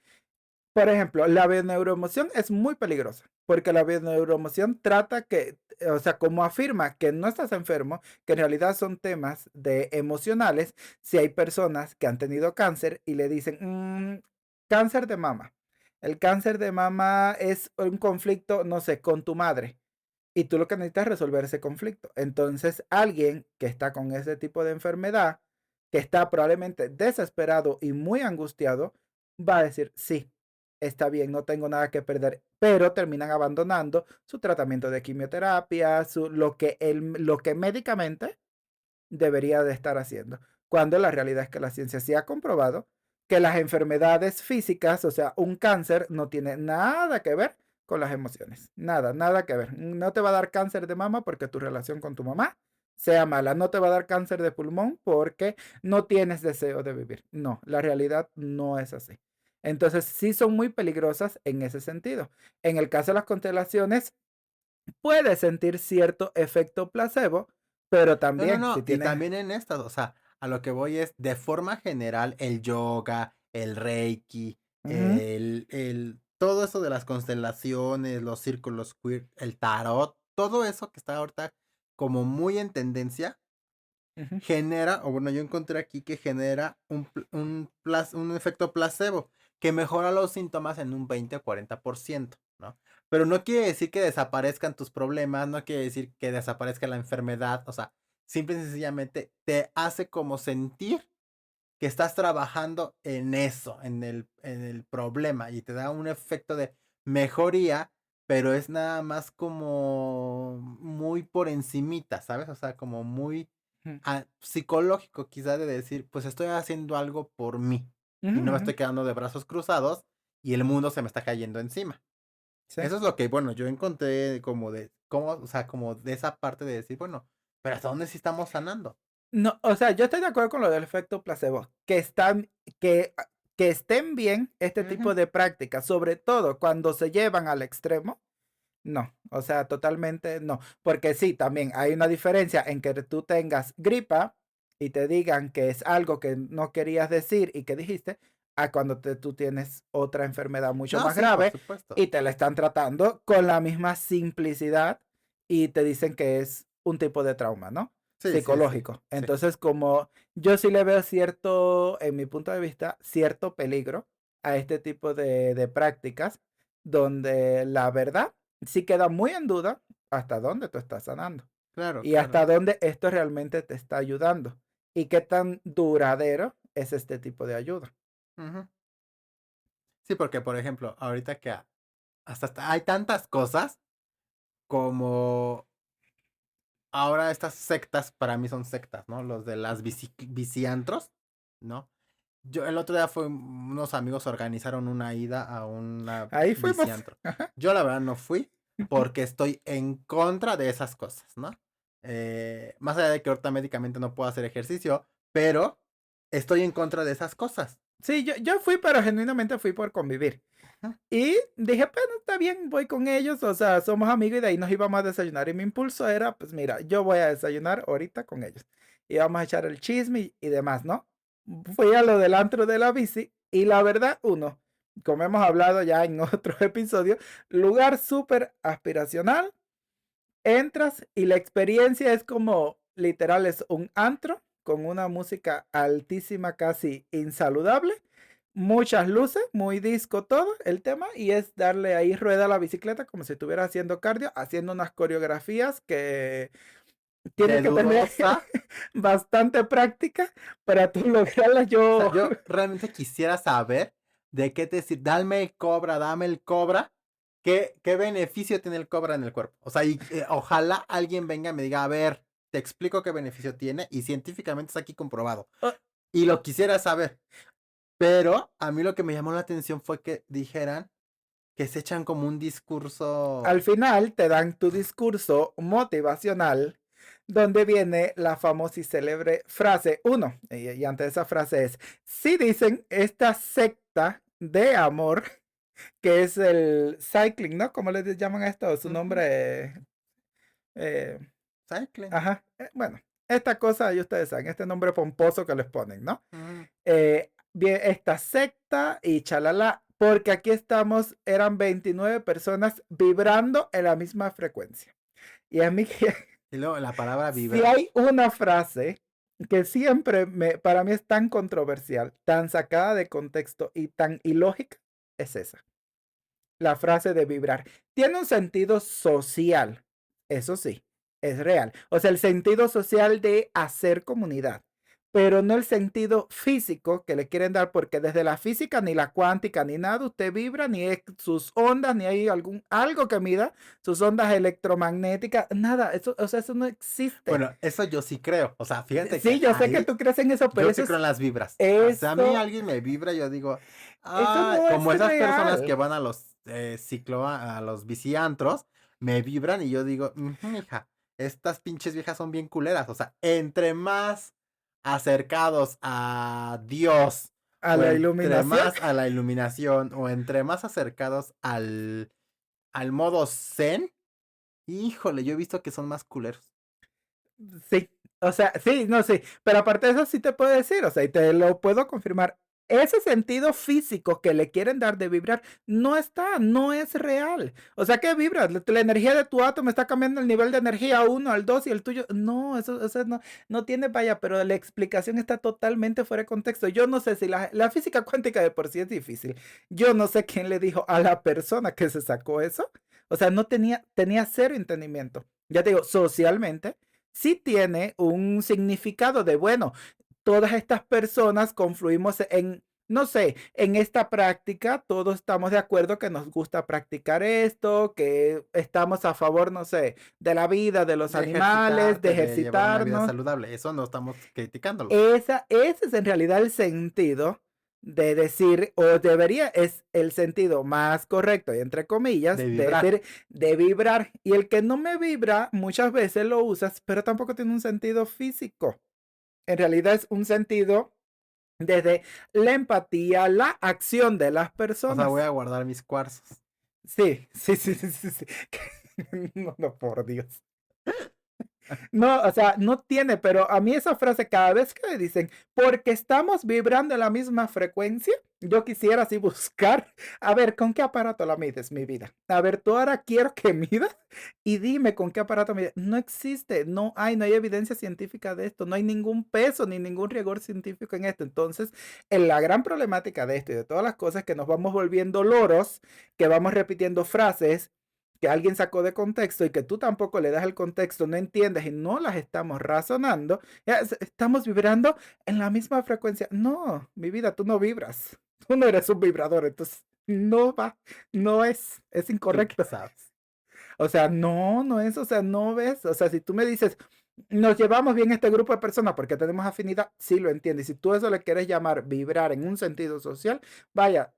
Por ejemplo, la bioneuroemoción es muy peligrosa, porque la bioneuroemoción trata que, o sea, como afirma que no estás enfermo, que en realidad son temas de emocionales, si hay personas que han tenido cáncer y le dicen, cáncer de mama. El cáncer de mama es un conflicto, no sé, con tu madre. Y tú lo que necesitas es resolver ese conflicto. Entonces, alguien que está con ese tipo de enfermedad, que está probablemente desesperado y muy angustiado, va a decir, sí, está bien, no tengo nada que perder, pero terminan abandonando su tratamiento de quimioterapia, lo que médicamente debería de estar haciendo. Cuando la realidad es que la ciencia sí ha comprobado que las enfermedades físicas, o sea, un cáncer no tiene nada que ver con las emociones. Nada, nada que ver. No te va a dar cáncer de mama porque tu relación con tu mamá sea mala. No te va a dar cáncer de pulmón porque no tienes deseo de vivir. No, la realidad no es así. Entonces, sí son muy peligrosas en ese sentido. En el caso de las constelaciones, puedes sentir cierto efecto placebo, pero No, no, también si no. Y tienes... también en estas, o sea, a lo que voy es, de forma general, el yoga, el reiki, Ujú, todo eso de las constelaciones, los círculos queer, el tarot, todo eso que está ahorita como muy en tendencia, ujú, genera, o bueno, yo encontré aquí que genera un efecto placebo que mejora los síntomas en un 20 o 40%, ¿no? Pero no quiere decir que desaparezcan tus problemas, no quiere decir que desaparezca la enfermedad, o sea, simple y sencillamente te hace como sentir que estás trabajando en eso, en el problema, y te da un efecto de mejoría, pero es nada más como muy por encimita, ¿sabes? O sea, como muy ujú, psicológico quizá de decir, pues estoy haciendo algo por mí y ujú, no me ujú. estoy quedando de brazos cruzados y el mundo se me está cayendo encima. Sí. Eso es lo que, bueno, yo encontré como de, como, o sea, como de esa parte de decir, bueno, pero ¿hasta dónde sí estamos sanando? No, o sea, yo estoy de acuerdo con lo del efecto placebo, que, que estén bien este Ujú. tipo de prácticas, sobre todo cuando se llevan al extremo. No, o sea, totalmente no. Porque sí, también hay una diferencia en que tú tengas gripa y te digan que es algo que no querías decir y que dijiste, a cuando tú tienes otra enfermedad mucho No, más sí, por grave supuesto. y te la están tratando con la misma simplicidad y te dicen que es un tipo de trauma, ¿no? Sí, sí, sí, Psicológico. sí. Entonces, como yo sí le veo cierto, en mi punto de vista, cierto peligro a este tipo de prácticas donde la verdad sí queda muy en duda hasta dónde tú estás sanando Claro, y claro. hasta dónde esto realmente te está ayudando y qué tan duradero es este tipo de ayuda. Ujú. Sí, porque por ejemplo, ahorita que hay tantas cosas como ahora estas sectas, para mí son sectas, ¿no? Los de las viciantros, ¿no? Yo el otro día unos amigos organizaron una ida a una Ahí fuimos. viciantro. Yo la verdad no fui porque estoy en contra de esas cosas, ¿no? Más allá de que ahorita médicamente no puedo hacer ejercicio, pero estoy en contra de esas cosas. Sí, yo fui, pero genuinamente fui por convivir. Ujú. Y dije, bueno, está bien, voy con ellos, o sea, somos amigos y de ahí nos íbamos a desayunar. Y mi impulso era, pues mira, yo voy a desayunar ahorita con ellos. Y vamos a echar el chisme y demás, ¿no? Fui a lo del antro de la bici y la verdad, uno, como hemos hablado ya en otro episodio, lugar súper aspiracional, entras y la experiencia es como, literal, es un antro con una música altísima, casi insaludable, muchas luces, muy disco todo el tema, y es darle ahí rueda a la bicicleta como si estuviera haciendo cardio, haciendo unas coreografías que tienes De que tener dudosa. bastante práctica para tú lograrlas. O sea, Yo, yo realmente quisiera saber de qué te decir, dame el cobra, qué beneficio tiene el cobra en el cuerpo. O sea, y ojalá alguien venga y me diga, a ver, te explico qué beneficio tiene y científicamente está aquí comprobado. Y lo quisiera saber. Pero a mí lo que me llamó la atención fue que dijeran que se echan como un al discurso final te dan tu discurso motivacional donde viene la famosa y célebre frase uno. Y antes de esa frase es, si dicen esta secta de amor que es el cycling, ¿no? ¿Cómo le llaman a esto? Su Ujú. nombre, eh, Cycling. ajá, bueno, esta cosa, y ustedes saben, este nombre pomposo que les ponen, ¿no? Ujú. Bien, esta secta y chalala, porque aquí estamos, eran 29 personas vibrando en la misma frecuencia. Y a mí que Y luego la palabra si vibrar. hay una frase que siempre para mí es tan controversial, tan sacada de contexto y tan ilógica, es esa. La frase de vibrar. Tiene un sentido social, eso sí, es real. O sea, el sentido social de hacer comunidad, pero no el sentido físico que le quieren dar, porque desde la física, ni la cuántica, ni nada, usted vibra, ni es sus ondas, ni hay algo que mida sus ondas electromagnéticas, nada, eso, o sea, eso no existe. Bueno, eso yo sí creo. O sea, fíjate que Sí, yo sé que ahí tú crees en eso, pero yo sí creo en las vibras. O sea, a mí eso, alguien me vibra, yo digo, eso ah, no es como esas personas que real. van a los a los biciantros, me vibran y yo digo, "Ujú, hija, estas pinches viejas son bien culeras. O sea, entre más acercados a Dios, A o la entre iluminación. más a la iluminación, o entre más acercados al modo zen, híjole, yo he visto que son más culeros. Sí, o sea, sí, no, sí, pero aparte de eso sí te puedo decir, o sea, y te lo puedo confirmar, ese sentido físico que le quieren dar de vibrar no está, no es real. O sea, ¿qué vibras? La energía de tu átomo está cambiando el nivel de energía uno al 2 y el tuyo. No, eso no, no tiene vaya, pero la explicación está totalmente fuera de contexto. Yo no sé si la física cuántica de por sí es difícil. Yo no sé quién le dijo a la persona que se sacó eso. O sea, no tenía cero entendimiento. Ya te digo, socialmente sí tiene un significado de, bueno, todas estas personas confluimos en, no sé, en esta práctica, todos estamos de acuerdo que nos gusta practicar esto, que estamos a favor, no sé, de la vida, de los De animales, de ejercitarte, de llevar una vida ejercitarnos. saludable. Eso no estamos criticándolo. Ese es en realidad el sentido de decir, o debería, es el sentido más correcto, y entre comillas, De de vibrar. decir, de vibrar. Y el que no me vibra, muchas veces lo usas, pero tampoco tiene un sentido físico. En realidad es un sentido desde la empatía, la acción de las O sea, voy personas. a guardar mis cuarzos. Sí, sí, sí, sí, sí, sí. No, no, por Dios. No, o sea, no tiene, pero a mí esa frase cada vez que me dicen, porque estamos vibrando en la misma frecuencia, yo quisiera así buscar, a ver, ¿con qué aparato la mides, mi vida? A ver, tú ahora quiero que midas y dime con qué aparato mides. No existe, no hay evidencia científica de esto, no hay ningún peso ni ningún rigor científico en esto. Entonces, la gran problemática de esto y de todas las cosas es que nos vamos volviendo loros, que vamos repitiendo frases que alguien sacó de contexto y que tú tampoco le das el contexto, no entiendes y no las estamos razonando, ya estamos vibrando en la misma frecuencia. No, mi vida, tú no vibras. Tú no eres un vibrador, entonces no va, no es ¿Tú qué incorrecto. sabes? O sea, no es, o sea, no ves. O sea, si tú me dices, nos llevamos bien este grupo de personas porque tenemos afinidad, sí lo entiendo. Y si tú eso le quieres llamar vibrar en un sentido social, vaya,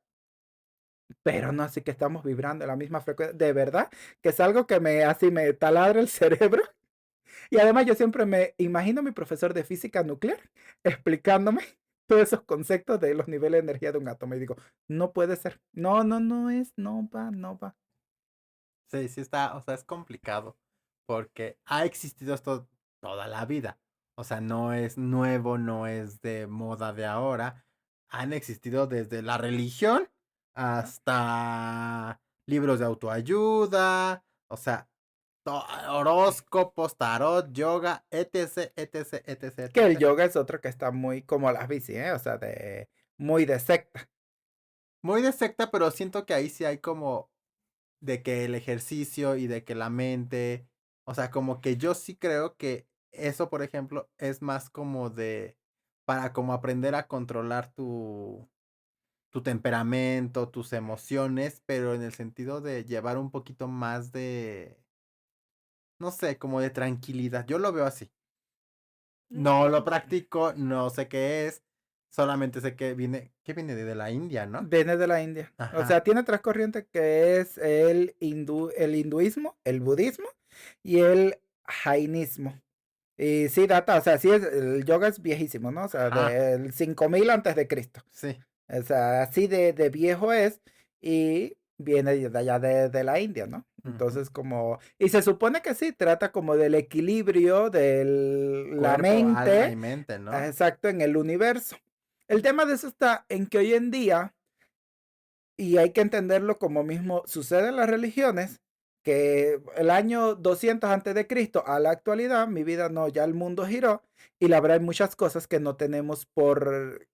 pero no, así que estamos vibrando en la misma frecuencia. De verdad, que es algo que así me taladra el cerebro. Y además yo siempre me imagino a mi profesor de física nuclear explicándome todos esos conceptos de los niveles de energía de un átomo. Y digo, no puede ser. No, no, no es, no va, no va. Sí, sí está, o sea, es complicado. Porque ha existido esto toda la vida. O sea, no es nuevo, no es de moda de ahora. Han existido desde la religión hasta libros de autoayuda. O sea, horóscopos, tarot, yoga, etc, etc, etc, Que el etc. yoga es otro que está muy como las bici, ¿eh? O sea, muy de secta. Muy de secta, pero siento que ahí sí hay como de que el ejercicio y de que la mente, o sea, como que yo sí creo que eso, por ejemplo, es más como de, para como aprender a controlar tu temperamento, tus emociones, pero en el sentido de llevar un poquito más de, no sé, como de tranquilidad. Yo lo veo así. No lo Mm. practico, no sé qué es, solamente sé que viene de la India, ¿no? Viene de la India. O Ajá, sea, tiene tres corrientes que es el hinduismo, el budismo y el jainismo. Y sí data, o sea, sí el yoga es viejísimo, ¿no? O sea, ajá, del 5000 antes de Cristo. sí. O sea, así de viejo es. y viene de allá de la India, ¿no? Ujú. Entonces y se supone que sí, trata como del equilibrio de la Cuerpo, alma y mente, mente, ¿no? exacto, en el universo. El tema de eso está en que hoy en día, y hay que entenderlo como mismo sucede en las religiones, que el año 200 antes de Cristo a la actualidad, mi vida no, ya el mundo giró y la verdad hay muchas cosas que no tenemos por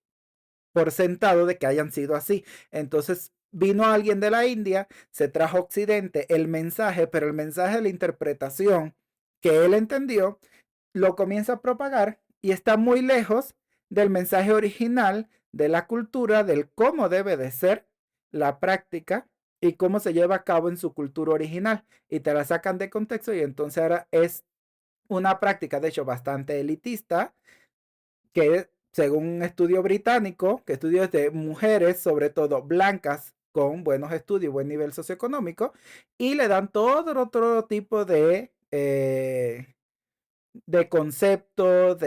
sentado de que hayan sido así. Entonces vino alguien de la India, se trajo a Occidente el mensaje, pero el mensaje, la interpretación que él entendió, lo comienza a propagar y está muy lejos del mensaje original de la cultura, del cómo debe de ser la práctica y cómo se lleva a cabo en su cultura original. Y te la sacan de contexto y entonces ahora es una práctica, de hecho, bastante elitista, que según un estudio británico, que estudios de mujeres, sobre todo blancas, con buenos estudios y buen nivel socioeconómico, y le dan todo otro tipo de concepto,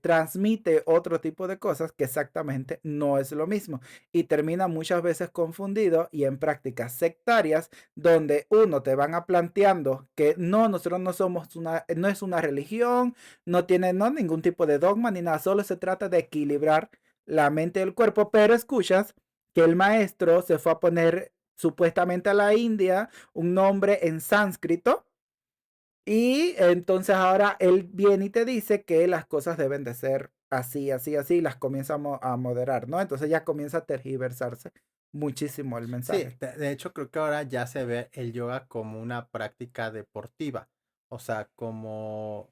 transmite otro tipo de cosas que exactamente no es lo mismo y termina muchas veces confundido y en prácticas sectarias donde uno te van a planteando que no, nosotros no somos no es una religión, no tiene no, ningún tipo de dogma ni nada, solo se trata de equilibrar la mente y el cuerpo, pero escuchas que el maestro se fue a poner supuestamente a la India un nombre en sánscrito y entonces ahora él viene y te dice que las cosas deben de ser así, así, así, y las comienza a moderar, ¿no? Entonces ya comienza a tergiversarse muchísimo el Sí, mensaje. de hecho creo que ahora ya se ve el yoga como una práctica deportiva. O sea, como,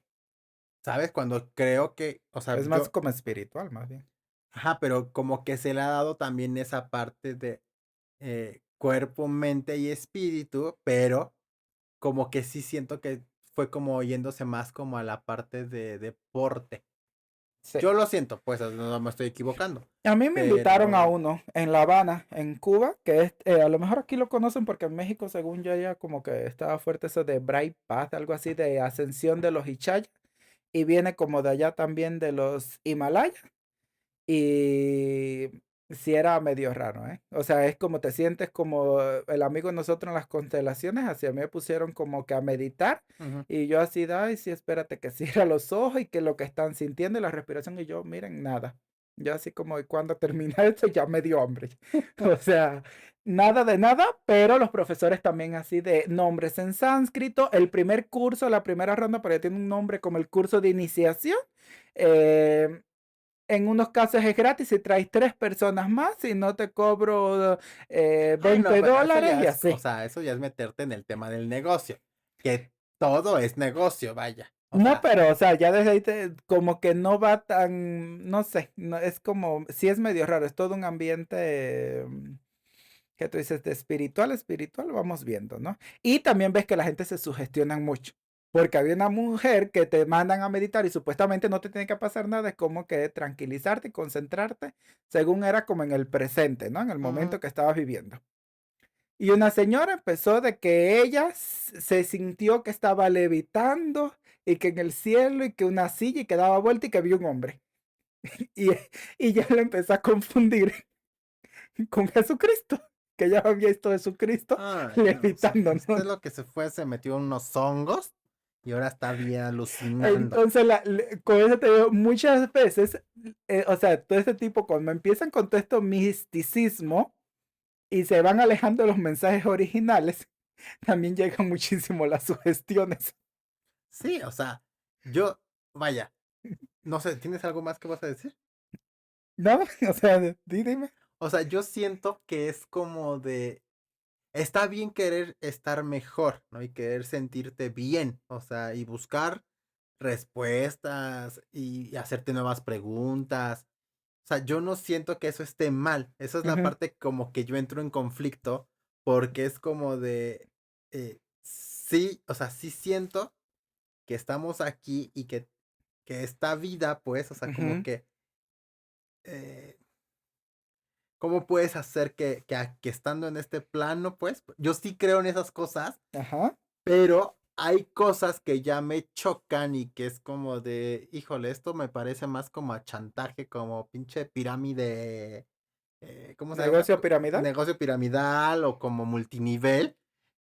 ¿sabes? Cuando creo que, o sea, Es más yo, como espiritual, más bien. ajá, pero como que se le ha dado también esa parte de cuerpo, mente y espíritu, pero como que sí siento que fue como yéndose más como a la parte de deporte. Sí. Yo lo siento, pues no me estoy equivocando, A mí me invitaron a pero... uno en La Habana, en Cuba, que es, a lo mejor aquí lo conocen porque en México, según yo, ya como que estaba fuerte eso de Bright Path, algo así de ascensión de los Hichayas, y viene como de allá también de los Himalayas. Y sí era medio raro, ¿eh? O sea, es como te sientes como el amigo de nosotros en las constelaciones, así a mí me pusieron como que a meditar Ujú. y yo así, ay, sí, espérate que cierra los ojos y que lo que están sintiendo y la respiración y yo, miren, nada. Yo así como, y cuando termina esto ya me dio hambre. O sea, nada de nada, pero los profesores también así de nombres en sánscrito. El primer curso, la primera ronda, pero ya tiene un nombre como el curso de iniciación. Eh, en unos casos es gratis si traes 3 personas más y no te cobro Ah, no, 20 pero eso dólares ya y es, o así. sea, eso ya es meterte en el tema del negocio, que todo es negocio, vaya. O No, sea, pero, o sea, ya desde ahí como que no va tan, no sé, no, es como, sí es medio raro, es todo un ambiente que tú dices de espiritual, espiritual, vamos viendo, ¿no? Y también ves que la gente se sugestiona mucho, porque había una mujer que te mandan a meditar y supuestamente no te tiene que pasar nada, es como que tranquilizarte y concentrarte, según era como en el presente, ¿no? En el ujú. momento que estabas viviendo. Y una señora empezó de que ella se sintió que estaba levitando y que en el cielo y que una silla y que daba vuelta y que vio un hombre. Y, y ya lo empezó a confundir con Jesucristo, que ya había visto a Jesucristo Ay, no, o sea, levitando, este ¿no? es lo que se fue, se metió unos hongos y ahora está bien alucinando. Entonces, con eso te digo, muchas veces, o sea, todo este tipo, cuando empiezan con todo esto misticismo y se van alejando de los mensajes originales, también llegan muchísimo las sugestiones. Sí, o sea, yo, vaya, no sé, ¿tienes algo más que vas a decir? ¿No? O sea, dime. O sea, yo siento que es como de, está bien querer estar mejor, ¿no? Y querer sentirte bien, o sea, y buscar respuestas y hacerte nuevas preguntas. O sea, yo no siento que eso esté mal. Esa es la Ujú, parte como que yo entro en conflicto porque es como de, sí, o sea, sí siento que estamos aquí y que esta vida, pues, o sea, como ujú, que, eh, ¿cómo puedes hacer que estando en este plano, pues, yo sí creo en esas cosas, ajá, pero hay cosas que ya me chocan y que es como de, híjole, esto me parece más como a chantaje, como pinche pirámide ¿cómo se llama? Negocio piramidal. Negocio piramidal o como multinivel,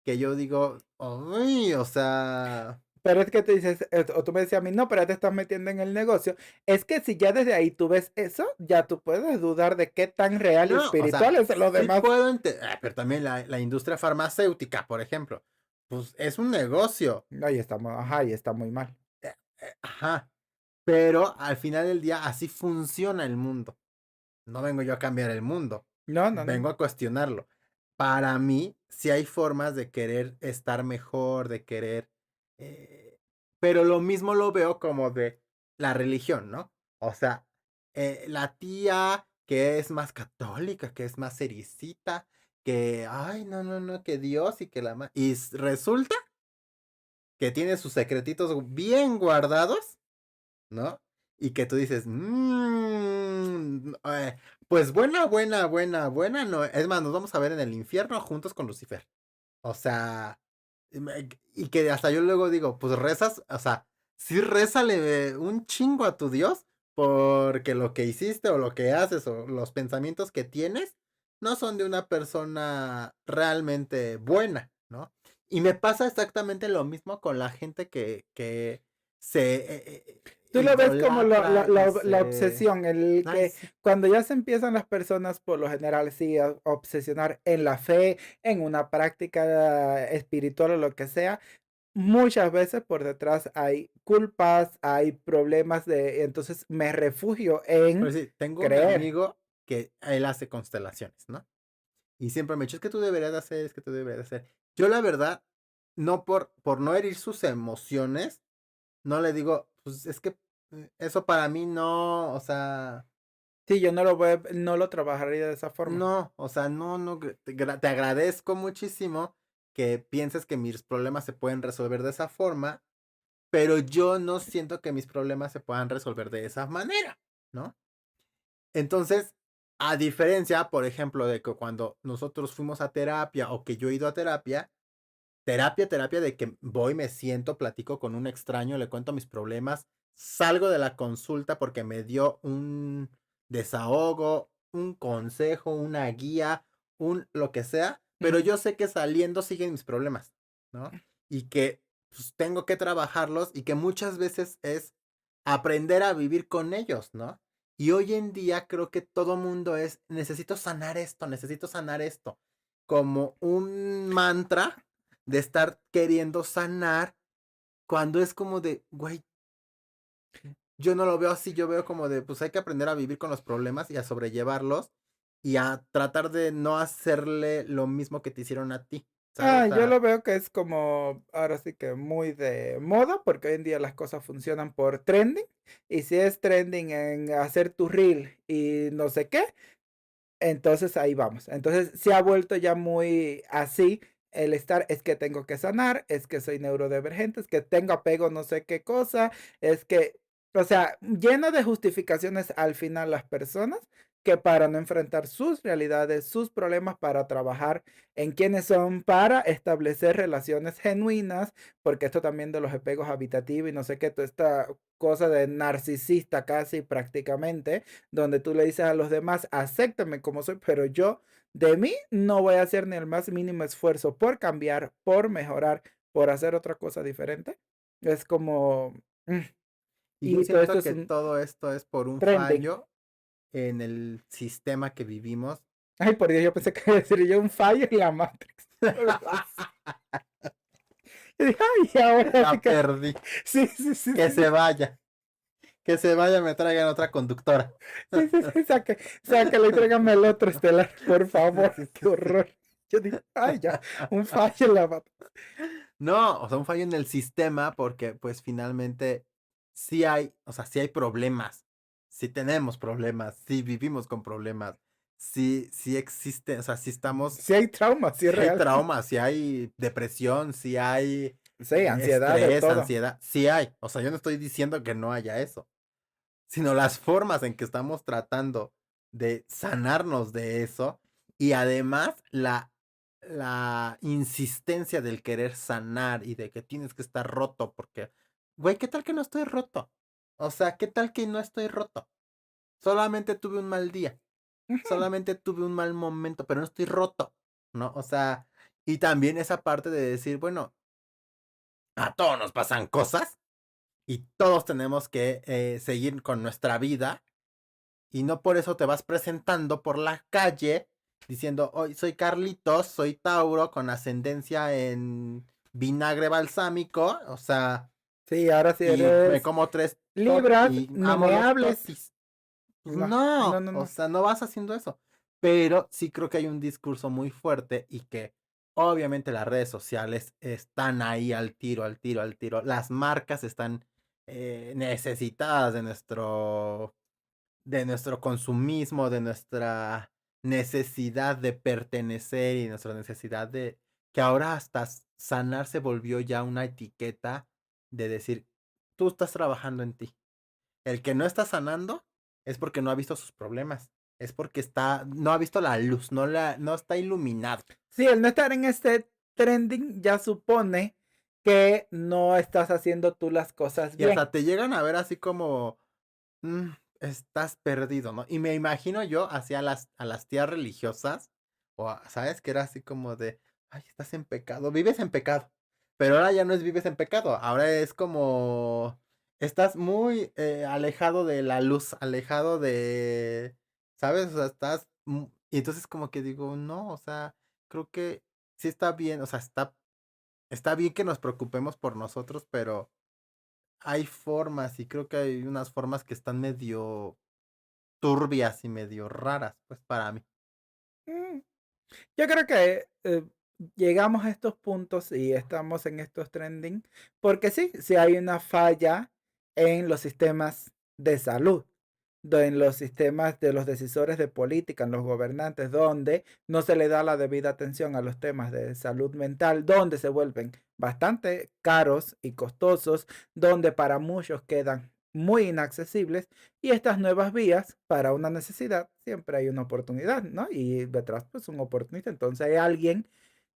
que yo digo, uy, o sea, Pero es que tú dices, o tú me decías a mí, no, pero ya te estás metiendo en el negocio. Es que si ya desde ahí tú ves eso, ya tú puedes dudar de qué tan real y no, o sea, espiritual es lo sí demás. puedo entender, pero también la industria farmacéutica, por ejemplo, pues es un negocio, No, y está, ajá, y está muy mal. ajá, pero al final del día así funciona el mundo. No vengo yo a cambiar el mundo, No, no, no. vengo a cuestionarlo. Para mí, sí hay formas de querer estar mejor, de querer... eh, pero lo mismo lo veo como de la religión, ¿no? O sea, la tía que es más católica, que es más seriecita, que, ay, no, no, no, que Dios y que la... Y resulta que tiene sus secretitos bien guardados, ¿no? Y que tú dices, pues buena, no. Es más, nos vamos a ver en el infierno juntos con Lucifer. O sea, y que hasta yo luego digo, pues rezas, o sea, sí rézale un chingo a tu Dios, porque lo que hiciste o lo que haces o los pensamientos que tienes no son de una persona realmente buena, ¿no? Y me pasa exactamente lo mismo con la gente que se Tú lo ves como idolatra y la se... obsesión, el Ay, que sí. cuando ya se empiezan las personas, por lo general, sí, a obsesionar en la fe, en una práctica espiritual o lo que sea, muchas veces por detrás hay culpas, hay problemas de, entonces me refugio Pero en sí, tengo un creer. amigo que él hace constelaciones, ¿no? Y siempre me dice, es que tú deberías de hacer, es que tú deberías de hacer. Yo la verdad, no por no herir sus emociones, no le digo, pues es que eso para mí no, o sea, Sí, yo no lo trabajaría de esa forma. no, o sea, no, no, te agradezco muchísimo que pienses que mis problemas se pueden resolver de esa forma, pero yo no siento que mis problemas se puedan resolver de esa manera, ¿no? Entonces, a diferencia, por ejemplo, de que cuando nosotros fuimos a terapia o que yo he ido a terapia, terapia de que voy, me siento, platico con un extraño, le cuento mis problemas, salgo de la consulta porque me dio un desahogo, un consejo, una guía, un lo que sea, pero Ujú. yo sé que saliendo siguen mis problemas, ¿no? Y que pues, tengo que trabajarlos y que muchas veces es aprender a vivir con ellos, ¿no? Y hoy en día creo que todo mundo es, necesito sanar esto, como un mantra de estar queriendo sanar cuando es como de, güey, yo no lo veo así, yo veo como de, pues hay que aprender a vivir con los problemas y a sobrellevarlos y a tratar de no hacerle lo mismo que te hicieron a ti, ¿sabes? Ah, O yo sea, lo veo que es como, ahora sí que muy de moda, porque hoy en día las cosas funcionan por trending, y si es trending en hacer tu reel y no sé qué, entonces ahí vamos. Entonces se ha vuelto ya muy así el estar, es que tengo que sanar, es que soy neurodivergente, es que tengo apego no sé qué cosa, es que, o sea, lleno de justificaciones al final las personas que para no enfrentar sus realidades, sus problemas, para trabajar en quiénes son, para establecer relaciones genuinas, porque esto también de los apegos habitativos y no sé qué, toda esta cosa de narcisista casi prácticamente donde tú le dices a los demás, acéptame como soy, pero yo de mí no voy a hacer ni el más mínimo esfuerzo por cambiar, por mejorar, por hacer otra cosa diferente. Es como, mm, y yo y todo esto siento es que un todo esto es por un trending. fallo en el sistema que vivimos. Ay, por Dios, yo pensé que iba a decir yo un fallo en la Matrix. Algo así. Yo dije, ay, ahora sí Ya que, perdí. sí, sí, sí, Que sí, se vaya. Que se vaya, me traigan otra conductora. sí, sí, sí, sácale y tráigame el otro estelar, por Sí, sí, favor, sí, qué sí. horror. Yo dije, ay, ya, un fallo en la Matrix. No, o sea, un fallo en el sistema porque pues finalmente sí hay, o sea, sí hay problemas, sí tenemos problemas, sí vivimos con problemas, sí, sí existe, o sea, sí estamos, Sí hay trauma, sí sí es hay real. traumas, sí hay depresión, sí hay Sí, ansiedad de estrés, todo. ansiedad, sí hay, o sea, yo no estoy diciendo que no haya eso, sino las formas en que estamos tratando de sanarnos de eso y además la insistencia del querer sanar y de que tienes que estar roto porque, güey, ¿qué tal que no estoy roto? O sea, ¿qué tal que no estoy roto? Solamente tuve un mal día. solamente tuve un mal momento, pero no estoy roto, ¿no? O sea, y también esa parte de decir, bueno, a todos nos pasan cosas y todos tenemos que seguir con nuestra vida y no por eso te vas presentando por la calle diciendo, hoy soy Carlitos, soy Tauro con ascendencia en vinagre balsámico, o sea, Sí, ahora si y me eres como tres Libras, y no amo me los hables. totis. Pues No, no, no, no, o no. sea, no vas haciendo eso. Pero sí creo que hay un discurso muy fuerte y que obviamente las redes sociales están ahí al tiro, al tiro, al tiro. Las marcas están necesitadas de nuestro consumismo, de nuestra necesidad de pertenecer y nuestra necesidad de que ahora hasta sanar se volvió ya una etiqueta de decir, tú estás trabajando en ti. El que no está sanando es porque no ha visto sus problemas. Es porque no ha visto la luz, no está iluminado. Sí, el no estar en este trending ya supone que no estás haciendo tú las cosas Y bien. hasta te llegan a ver así como, "Mm, estás perdido, ¿no?" Y me imagino yo hacia a las tías religiosas, ¿sabes? Que era así como de, ay, estás en pecado, vives en pecado. Pero ahora ya no es vives en pecado, ahora es como, estás muy alejado de la luz, alejado de, ¿sabes? O sea, y entonces como que digo, no, o sea, creo que sí está bien, o sea, está bien que nos preocupemos por nosotros, pero hay formas y creo que hay unas formas que están medio turbias y medio raras, pues para mí. Mm, Yo creo que llegamos a estos puntos y estamos en estos trending porque sí, sí hay una falla en los sistemas de salud, en los sistemas de los decisores de política, en los gobernantes, donde no se le da la debida atención a los temas de salud mental, donde se vuelven bastante caros y costosos, donde para muchos quedan muy inaccesibles y estas nuevas vías para una necesidad siempre hay una oportunidad, ¿no? Y detrás pues un oportunista, entonces hay alguien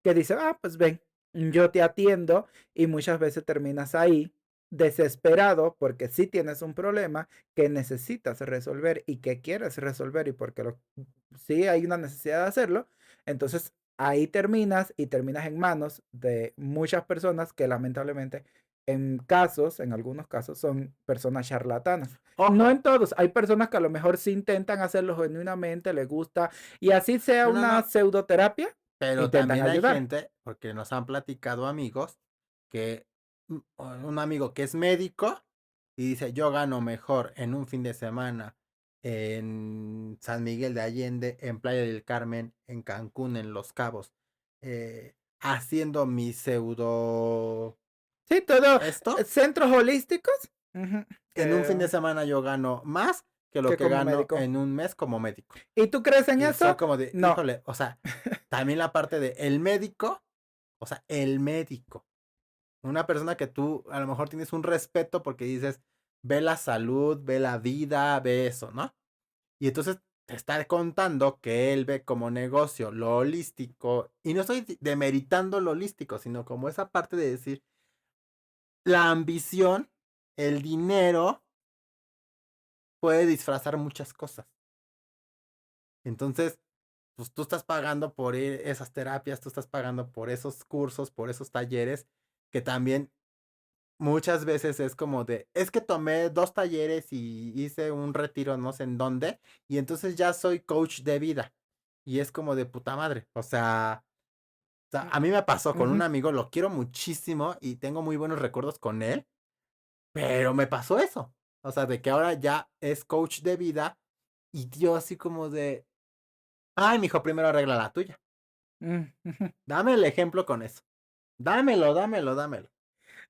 que dice, ah, pues ven, yo te atiendo y muchas veces terminas ahí desesperado porque sí tienes un problema que necesitas resolver y que quieres resolver y porque sí hay una necesidad de hacerlo, entonces ahí terminas y terminas en manos de muchas personas que lamentablemente en algunos casos son personas charlatanas. No Ojo, en todos, hay personas que a lo mejor sí intentan hacerlo genuinamente, les gusta y así sea no, no, una no, pseudoterapia, pero intentan también hay ayudar. gente, porque nos han platicado amigos, que un amigo que es médico y dice, yo gano mejor en un fin de semana en San Miguel de Allende, en Playa del Carmen, en Cancún, en Los Cabos, haciendo mi pseudo Sí, todo, esto. centros holísticos, ujú, En un fin de que, semana yo gano más que lo que que como gano médico. en un mes como médico. ¿Y tú crees en Y fue eso? como de, No. híjole, o sea, también la parte de el médico, o sea, el médico, una persona que tú a lo mejor tienes un respeto porque dices, ve la salud, ve la vida, ve eso, ¿no? Y entonces te está contando que él ve como negocio lo holístico, y no estoy demeritando lo holístico, sino como esa parte de decir, la ambición, el dinero puede disfrazar muchas cosas. Entonces, pues tú estás pagando por esas terapias, tú estás pagando por esos cursos, por esos talleres, que también muchas veces es como de, es que tomé 2 talleres y hice un retiro no sé en dónde, y entonces ya soy coach de vida. Y es como de puta madre. O sea, a mí me pasó con un Ujú. amigo, lo quiero muchísimo y tengo muy buenos recuerdos con él, pero me pasó eso. O sea, de que ahora ya es coach de vida y yo así como de, ay, mijo, primero arregla la tuya. Mm, ujú. Dame el ejemplo con eso. Dámelo, dámelo, dámelo.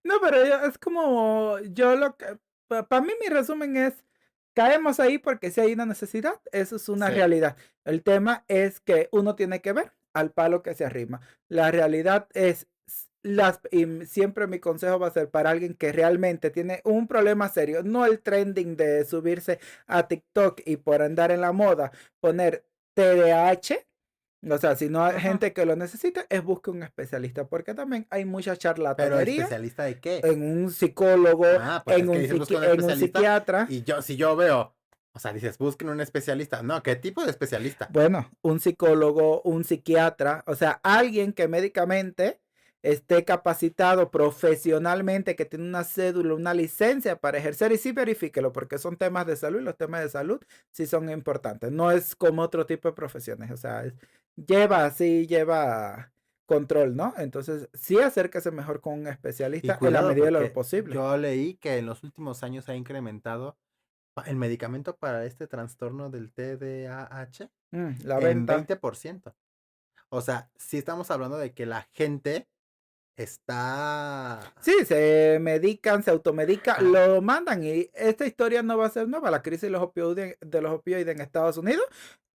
No, pero es como yo lo que, para mí mi resumen es, caemos ahí porque si hay una necesidad, eso es una Sí. realidad. El tema es que uno tiene que ver al palo que se arrima. La realidad es, y siempre mi consejo va a ser para alguien que realmente tiene un problema serio, no el trending de subirse a TikTok y por andar en la moda, poner TDAH. O sea, si no hay Ajá. gente que lo necesita, es busque un especialista, porque también hay mucha Pero charlatanería especialista de qué? en un psicólogo, Ah, pues es que dicen busca un en un especialista psiquiatra. y yo, si yo veo O sea, dices, busquen un especialista. No, ¿qué tipo de especialista? Bueno, un psicólogo, un psiquiatra, o sea, alguien que médicamente esté capacitado profesionalmente, que tiene una cédula, una licencia para ejercer y sí verifíquelo, porque son temas de salud y los temas de salud sí son importantes. No es como otro tipo de profesiones, o sea, lleva control, ¿no? Entonces, sí acérquese mejor con un Y especialista en la cuidado, medida de lo porque posible. yo leí que en los últimos años ha incrementado el medicamento para este trastorno del TDAH La en venta. 20%. O sea, sí estamos hablando de que la gente está... Sí, se medican, se automedican, Ajá. lo mandan y esta historia no va a ser nueva. La crisis de los opioides en Estados Unidos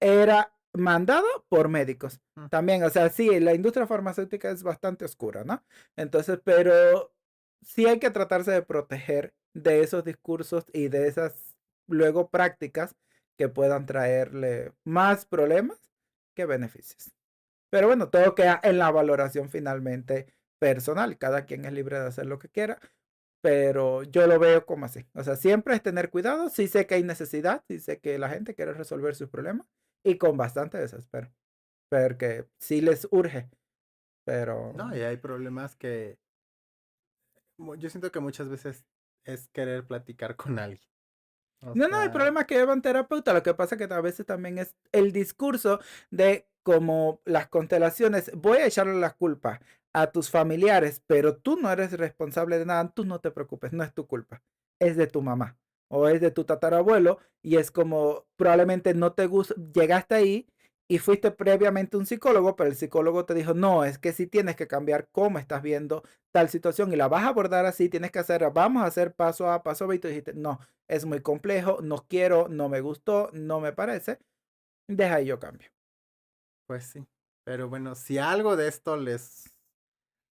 era mandada por médicos. Mm. También, o sea, sí, la industria farmacéutica es bastante oscura, ¿no? Entonces, pero sí hay que tratarse de proteger de esos discursos y de esas luego prácticas que puedan traerle más problemas que beneficios. Pero bueno, todo queda en la valoración finalmente personal. Cada quien es libre de hacer lo que quiera, pero yo lo veo como así. O sea, siempre es tener cuidado. Sí sé que hay necesidad, sí sé que la gente quiere resolver sus problemas y con bastante desespero. Porque sí les urge, pero No, y hay problemas que yo siento que muchas veces es querer platicar con alguien. O no, hay sea, problemas que llevan terapeuta. Lo que pasa que a veces también es el discurso de como las constelaciones. Voy a echarle la culpa a tus familiares, pero tú no eres responsable de nada. Tú no te preocupes, no es tu culpa. Es de tu mamá o es de tu tatarabuelo y es como probablemente no te gusta, llegaste ahí y fuiste previamente un psicólogo, pero el psicólogo te dijo, no, es que sí tienes que cambiar cómo estás viendo tal situación y la vas a abordar así, tienes que hacer, vamos a hacer paso A, paso B y tú dijiste, no, es muy complejo, no quiero, no me gustó, no me parece, deja y yo cambio. pues sí. Pero bueno, si algo de esto les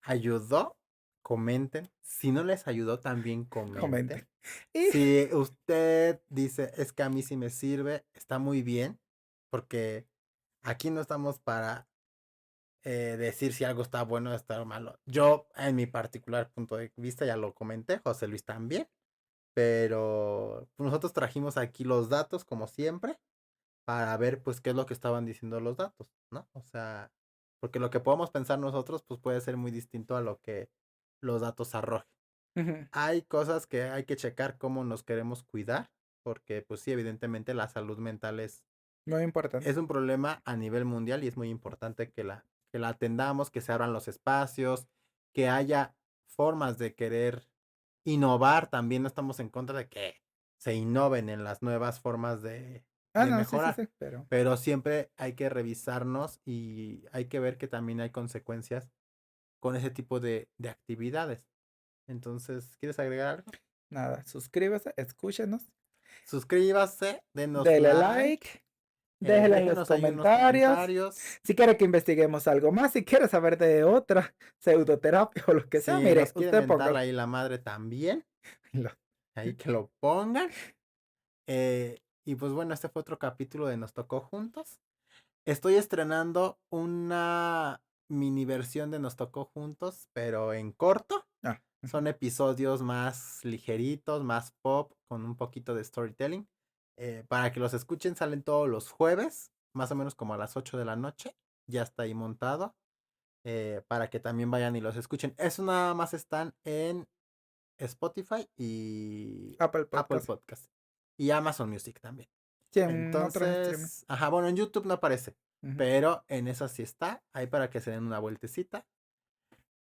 ayudó, comenten. Si no les ayudó, también Comente. comenten. Y Si usted dice, es que a mí sí me sirve, está muy bien, porque aquí no estamos para decir si algo está bueno o está malo. Yo, en mi particular punto de vista, ya lo comenté, José Luis también, pero nosotros trajimos aquí los datos, como siempre, para ver, pues, qué es lo que estaban diciendo los datos, ¿no? O sea, porque lo que podemos pensar nosotros, pues, puede ser muy distinto a lo que los datos arrojen. ujú, Hay cosas que hay que checar cómo nos queremos cuidar, porque, pues, sí, evidentemente la salud mental muy es importante. un problema a nivel mundial y es muy importante que la atendamos, que se abran los espacios, que haya formas de querer innovar. También no estamos en contra de que se innoven en las nuevas formas Ah, de no, sí, sí, mejorar, sí, pero pero siempre hay que revisarnos y hay que ver que también hay consecuencias con ese tipo de actividades. Entonces, ¿quieres agregar algo? nada, suscríbase, escúchenos, Suscríbase, denos dele like, like, déjenlo en los déjenos ahí unos comentarios. comentarios. Si quiere que investiguemos algo más, si quiere saber de otra pseudoterapia o lo que sea, Si mire, nos quieren usted mentar póngalo. ahí la madre también, Lo- ahí que lo pongan. Y pues bueno, este fue otro capítulo de Nos Tocó Juntos. Estoy estrenando una mini versión de Nos Tocó Juntos, pero en corto. Ah, Son episodios más ligeritos, más pop, con un poquito de storytelling. Para que los escuchen, salen todos los jueves, más o menos como a las 8 de la noche. Ya está ahí montado. Para que también vayan y los escuchen. Eso nada más están en Spotify y Apple Apple Podcast. Podcast. Y Amazon Music también. Sí, en otros streaming. Entonces, ajá, bueno, en YouTube no aparece. Ujú. Pero en esa sí está. Ahí para que se den una vueltecita.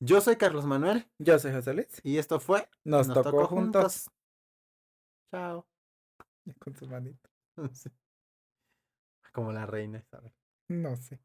Yo soy Carlos Manuel. Yo soy José Luis. Y esto fue Nos Nos tocó Tocó juntos Juntos. Chao. con su manito. Como la reina, ¿sabes? No sé.